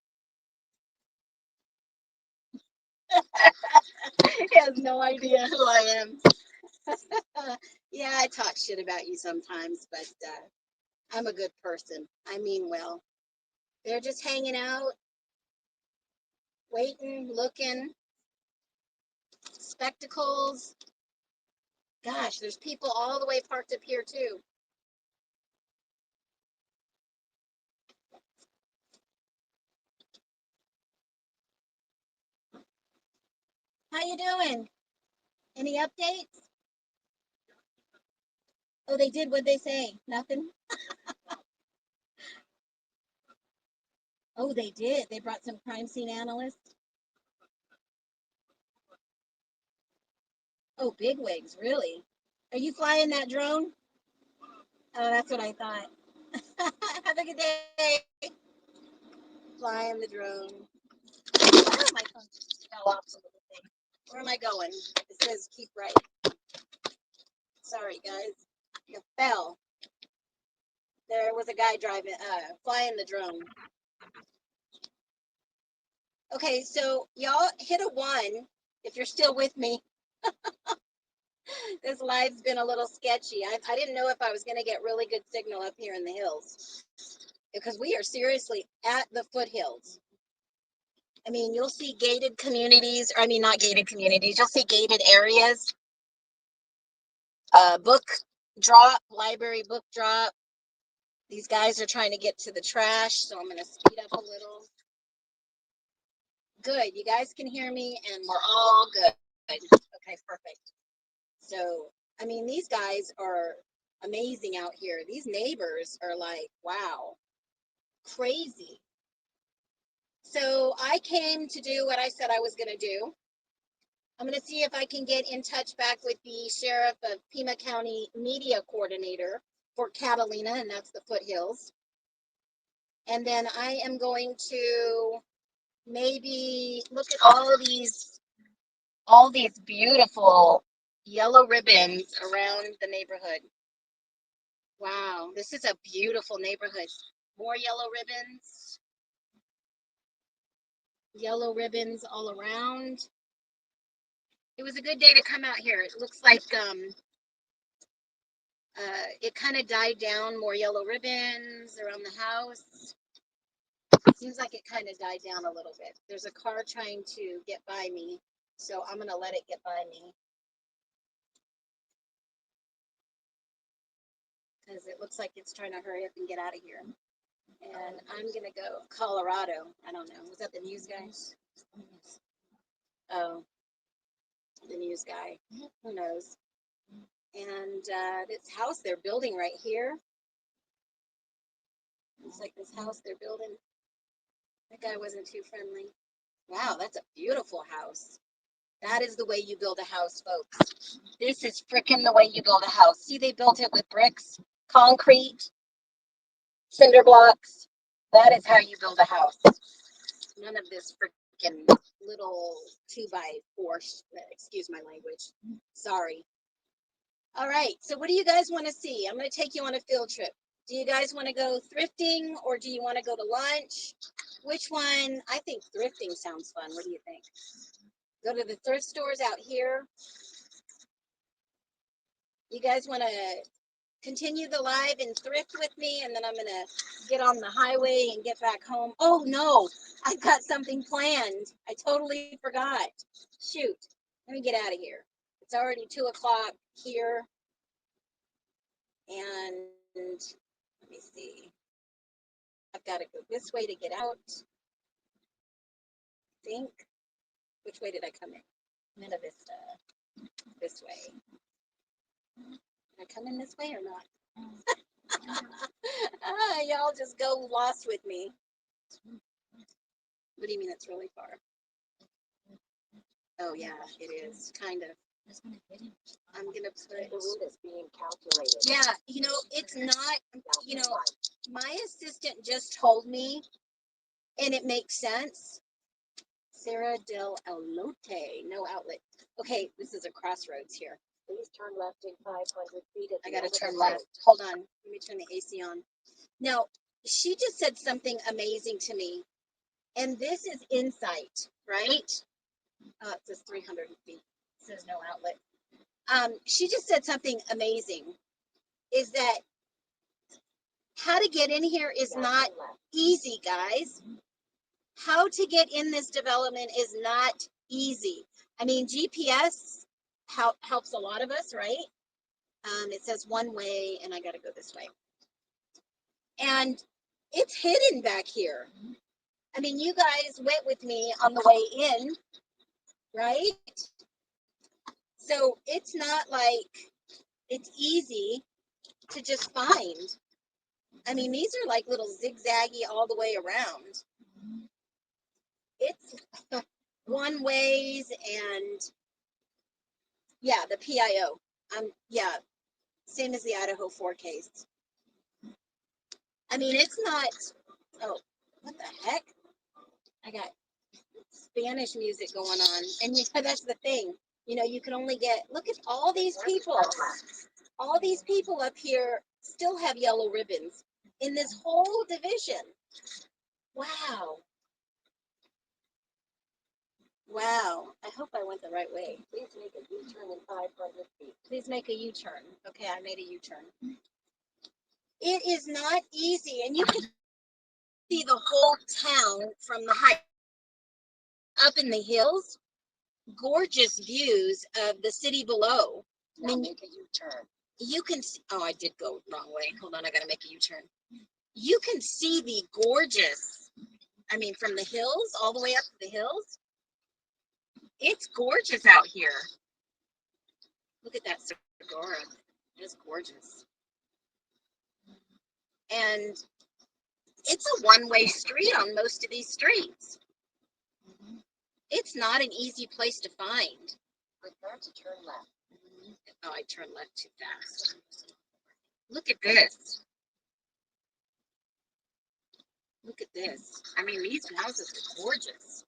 He has no idea who I am. Yeah, I talk shit about you sometimes, but I'm a good person. I mean well. They're just hanging out, waiting, looking. Spectacles. Gosh, there's people all the way parked up here too. How you doing? Any updates? Oh, they did. What'd they say? Nothing? Oh, they did. They brought some crime scene analysts. Oh, bigwigs, really? Are you flying that drone? Oh, that's what I thought. Have a good day. Flying the drone. Oh, my phone just fell off some of the thing. Where am I going? It says keep right. Sorry, guys. It fell. There was a guy driving, flying the drone. Okay, so y'all hit a 1 if you're still with me. This live's been a little sketchy. I didn't know if I was going to get really good signal up here in the hills because we are seriously at the foothills. I mean, you'll see gated communities, or I mean, not gated communities. You'll see gated areas. Book drop, library book drop. These guys are trying to get to the trash, so I'm going to speed up a little. Good. You guys can hear me, and we're all good. Okay, perfect. So, I mean, these guys are amazing out here. These neighbors are like, wow, crazy. So I came to do what I said I was going to do. I'm going to see if I can get in touch back with the sheriff of Pima County media coordinator for Catalina, and that's the foothills. And then I am going to maybe look at all these beautiful yellow ribbons around the neighborhood. Wow, this is a beautiful neighborhood. More yellow ribbons. Yellow ribbons all around. It was a good day to come out here. It looks like it kind of died down. More yellow ribbons around the house. Seems like it kind of died down a little bit. There's a car trying to get by me, so I'm going to let it get by me. Because it looks like it's trying to hurry up and get out of here. And I'm going to go Colorado. I don't know. Was that the news guy? Oh, the news guy. Who knows? And this house they're building right here. Looks like this house they're building. That guy wasn't too friendly. Wow, that's a beautiful house. That is the way you build a house, folks. This is frickin' the way you build a house. See, they built it with bricks, concrete, cinder blocks. That is how you build a house. None of this frickin' little 2x4. Excuse my language. Sorry. All right. So what do you guys want to see? I'm going to take you on a field trip. Do you guys want to go thrifting or do you want to go to lunch? Which one? I think thrifting sounds fun. What do you think? Go to the thrift stores out here. You guys want to continue the live and thrift with me, and then I'm going to get on the highway and get back home. Oh, no, I've got something planned. I totally forgot. Shoot. Let me get out of here. It's already 2 o'clock here. And let me see. I've got to go this way to get out. I think. Which way did I come in? Meta Vista. This way. Did I come in this way or not? Y'all just go lost with me. What do you mean it's really far? Oh yeah, it is kind of. I'm gonna put the route is being calculated. Yeah, you know, it's not, you know, my assistant just told me, and it makes sense. Sarah del Elote, no outlet. Okay, this is a crossroads here. Please turn left in 500 feet. I gotta turn left. Hold on, let me turn the AC on. Now, she just said something amazing to me, and this is insight, right? It says 300 feet. It says no outlet. She just said something amazing, is that how to get in here is not easy, guys. How to get in this development is not easy. I mean, GPS helps a lot of us, right? It says one way, and I got to go this way. And it's hidden back here. I mean, you guys went with me on the way in, right? So it's not like it's easy to just find. I mean, these are like little zigzaggy all the way around. It's one ways and yeah, the PIO. Yeah, same as the Idaho 4 case. I mean, it's not, oh, what the heck? I got Spanish music going on. And that's the thing. You know, you can only get, look at all these people. All these people up here still have yellow ribbons in this whole division. Wow. Wow. I hope I went the right way. Please make a U-turn in 500 feet. Please make a U-turn. Okay, I made a U-turn. It is not easy, and you can see the whole town from the height. Up in the hills, gorgeous views of the city below. I mean, make a U-turn. You can see, oh, I did go wrong way. Hold on, I gotta make a U-turn. You can see the gorgeous, I mean, from the hills, all the way up to the hills. It's gorgeous out here. Look at that Segura. It's gorgeous. And it's a one-way street on most of these streets. It's not an easy place to find. Prepare to turn left. Oh, I turned left too fast. Look at this. Look at this. I mean, these houses are gorgeous.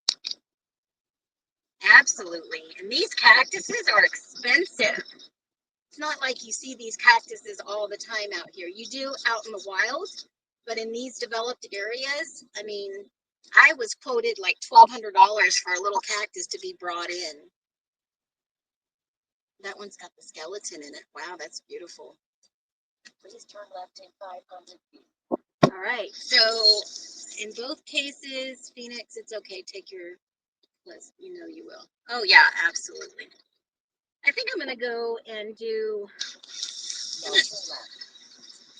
Absolutely. And these cactuses are expensive. It's not like you see these cactuses all the time out here. You do out in the wild, but in these developed areas, I mean, I was quoted like $1,200 for a little cactus to be brought in. That one's got the skeleton in it. Wow, that's beautiful. Please turn left in 500 feet. All right, so in both cases, Phoenix, it's okay. Take your list. You know you will. Oh, yeah, absolutely. I think I'm going to go and do,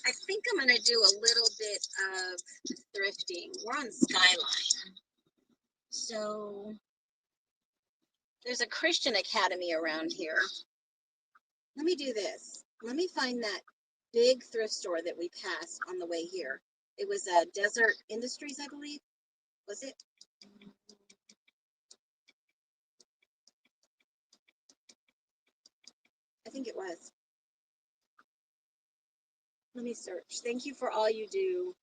I think I'm going to do a little bit of thrifting. We're on Skyline. So there's a Christian academy around here. Let me do this. Let me find that big thrift store that we passed on the way here. It was Desert Industries, I believe. Was it? I think it was. Let me search. Thank you for all you do.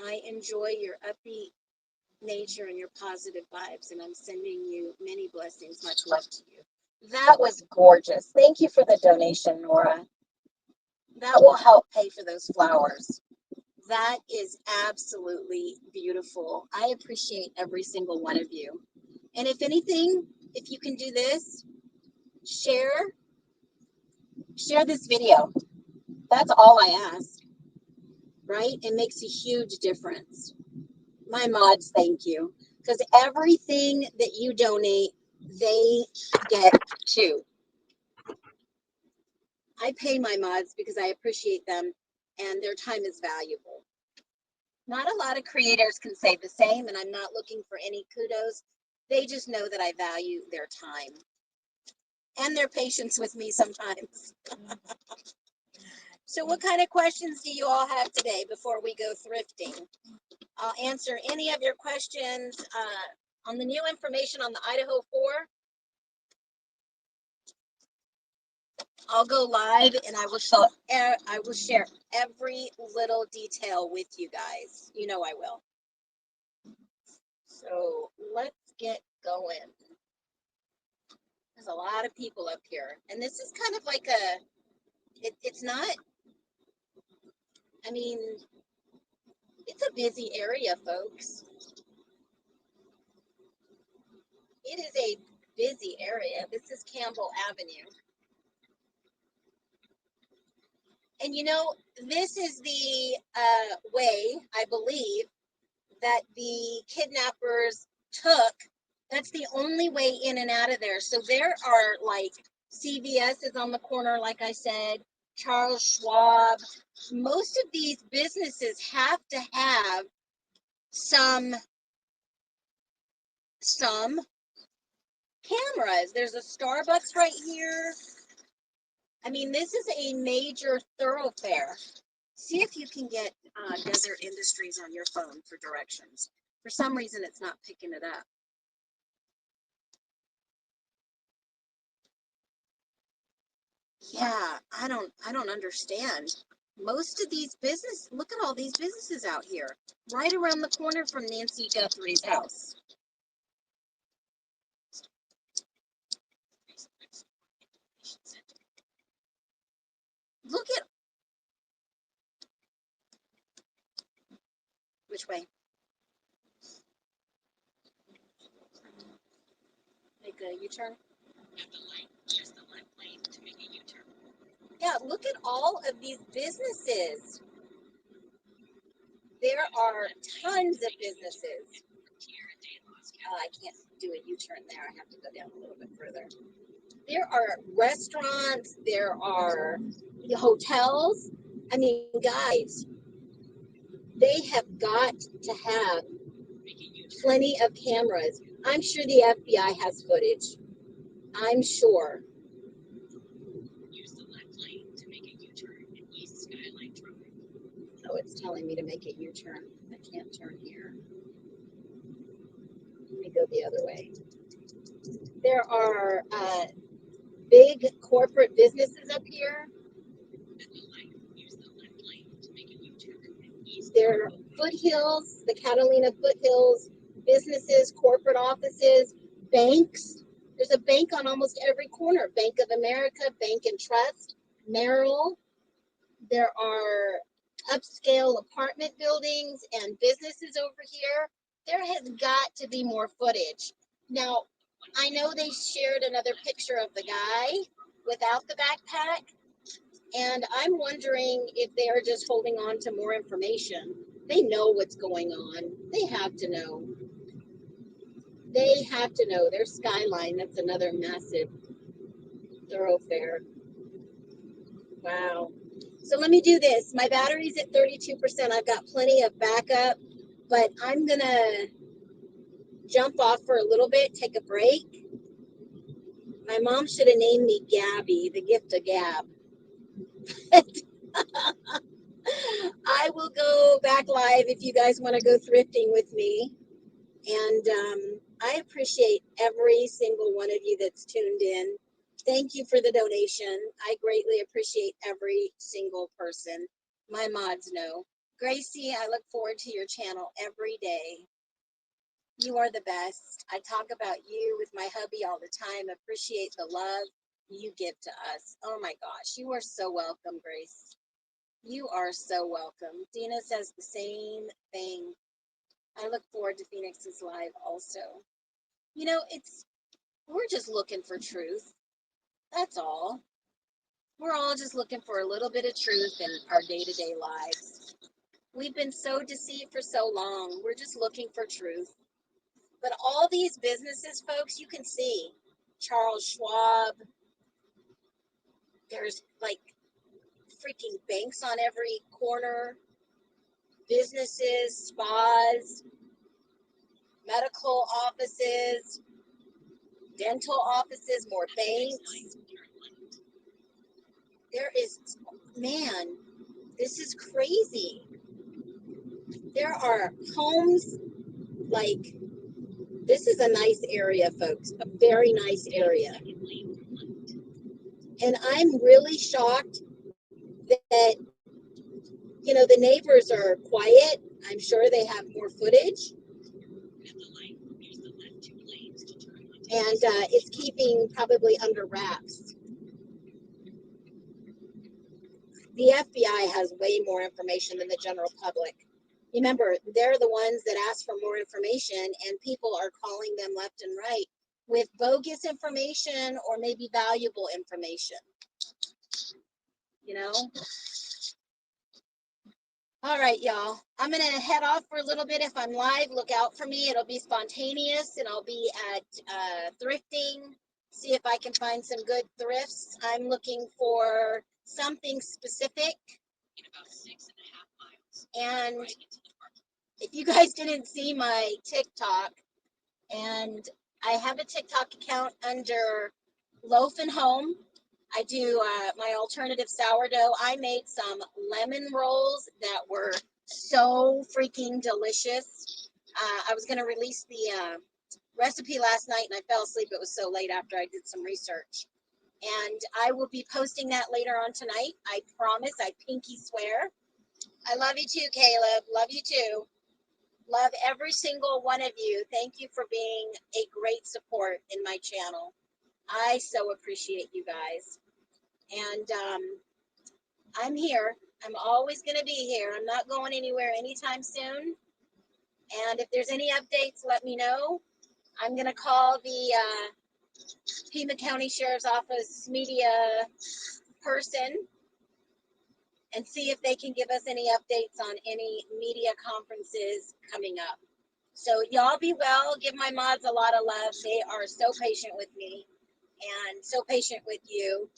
I enjoy your upbeat nature and your positive vibes, and I'm sending you many blessings. Much love to you. That was gorgeous. Thank you for the donation, Nora. That will help pay for those flowers. That is absolutely beautiful. I appreciate every single one of you. And if anything, if you can do this, share this video. That's all I ask, right? It makes a huge difference. My mods, thank you. Because everything that you donate, they get too. I pay my mods because I appreciate them and their time is valuable. Not a lot of creators can say the same, and I'm not looking for any kudos. They just know that I value their time and their patience with me sometimes. So what kind of questions do you all have today before we go thrifting? I'll answer any of your questions on the new information on the Idaho 4. I'll go live and I will share every little detail with you guys. You know I will. So let's get going. There's a lot of people up here, and this is kind of like it's not, I mean, it's a busy area, folks. It is a busy area. This is Campbell Avenue. And you know, this is the way, I believe, that the kidnappers took. That's the only way in and out of there. So there are like CVS is on the corner, like I said, Charles Schwab. Most of these businesses have to have some cameras. There's a Starbucks right here. I mean, this is a major thoroughfare. See if you can get Desert Industries on your phone for directions. For some reason, it's not picking it up. Yeah, I don't understand. Most of these look at all these businesses out here, right around the corner from Nancy Guthries' house. Look at, which way? Make a U-turn? Yeah, look at all of these businesses. There are tons of businesses. I can't do a U-turn there. I have to go down a little bit further. There are restaurants. There are hotels. I mean, guys, they have got to have plenty of cameras. I'm sure the FBI has footage. I'm sure. Use the left lane to make a U-turn in East Skyline Drive. Oh, it's telling me to make a U-turn. I can't turn here. Let me go the other way. There are big corporate businesses up here. There are foothills, the Catalina foothills, businesses, corporate offices, banks. There's a bank on almost every corner. Bank of America, Bank and Trust, Merrill. There are upscale apartment buildings and businesses over here. There has got to be more footage. Now, I know they shared another picture of the guy without the backpack, and I'm wondering if they are just holding on to more information. They know what's going on. They have to know. They have to know. Their Skyline, that's another massive thoroughfare. Wow. So let me do this. My battery's at 32%. I've got plenty of backup, but I'm going to jump off for a little bit, take a break. My mom should have named me Gabby, the gift of Gab. I will go back live if you guys want to go thrifting with me. And I appreciate every single one of you that's tuned in. Thank you for the donation. I greatly appreciate every single person. My mods know. Gracie, I look forward to your channel every day. You are the best. I talk about you with my hubby all the time. Appreciate the love you give to us. Oh my gosh, you are so welcome, Grace. You are so welcome. Dina says the same thing. I look forward to Phoenix's live also. You know, we're just looking for truth. That's all. We're all just looking for a little bit of truth in our day-to-day lives. We've been so deceived for so long. We're just looking for truth. But all these businesses, folks, you can see Charles Schwab. There's like freaking banks on every corner, businesses, spas, medical offices, dental offices, more banks. There is, man, this is crazy. There are homes like, this is a nice area, folks, a very nice area. And I'm really shocked that, you know, the neighbors are quiet. I'm sure they have more footage. And it's keeping probably under wraps. The FBI has way more information than the general public. Remember, they're the ones that ask for more information, and people are calling them left and right with bogus information or maybe valuable information. You know? All right, y'all. I'm going to head off for a little bit. If I'm live, look out for me. It'll be spontaneous, and I'll be at thrifting. See if I can find some good thrifts. I'm looking for something specific. In about 6.5 miles. And if you guys didn't see my TikTok, and I have a TikTok account under Loaf and Home. I do my alternative sourdough. I made some lemon rolls that were so freaking delicious. I was going to release the recipe last night and I fell asleep. It was so late after I did some research. And I will be posting that later on tonight. I promise. I pinky swear. I love you too, Caleb. Love you too. Love every single one of you. Thank you for being a great support in my channel. I so appreciate you guys. And I'm here. I'm always going to be here. I'm not going anywhere anytime soon. And if there's any updates, let me know. I'm going to call the Pima County Sheriff's Office media person and see if they can give us any updates on any media conferences coming up. So y'all be well. Give my mods a lot of love. They are so patient with me and so patient with you.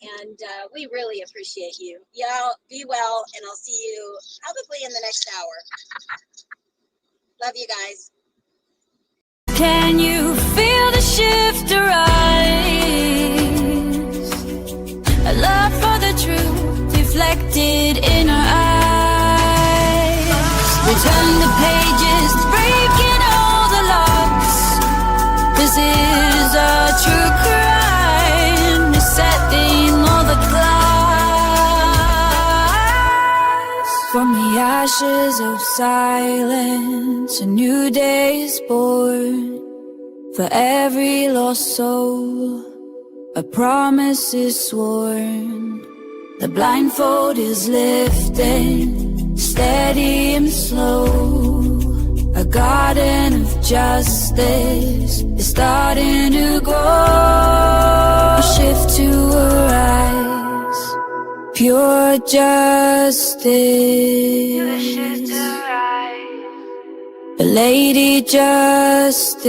And we really appreciate you. Y'all be well, and I'll see you probably in the next hour. Love you guys. Can you feel the shift arise? A love for the truth reflected in our eyes. We turn the pages, breaking all the locks. This is a true crime, setting all the glass. From the ashes of silence, a new day is born. For every lost soul, a promise is sworn. The blindfold is lifting, steady and slow. A garden of justice is starting to grow. A shift to arise, pure justice. The Lady Justice.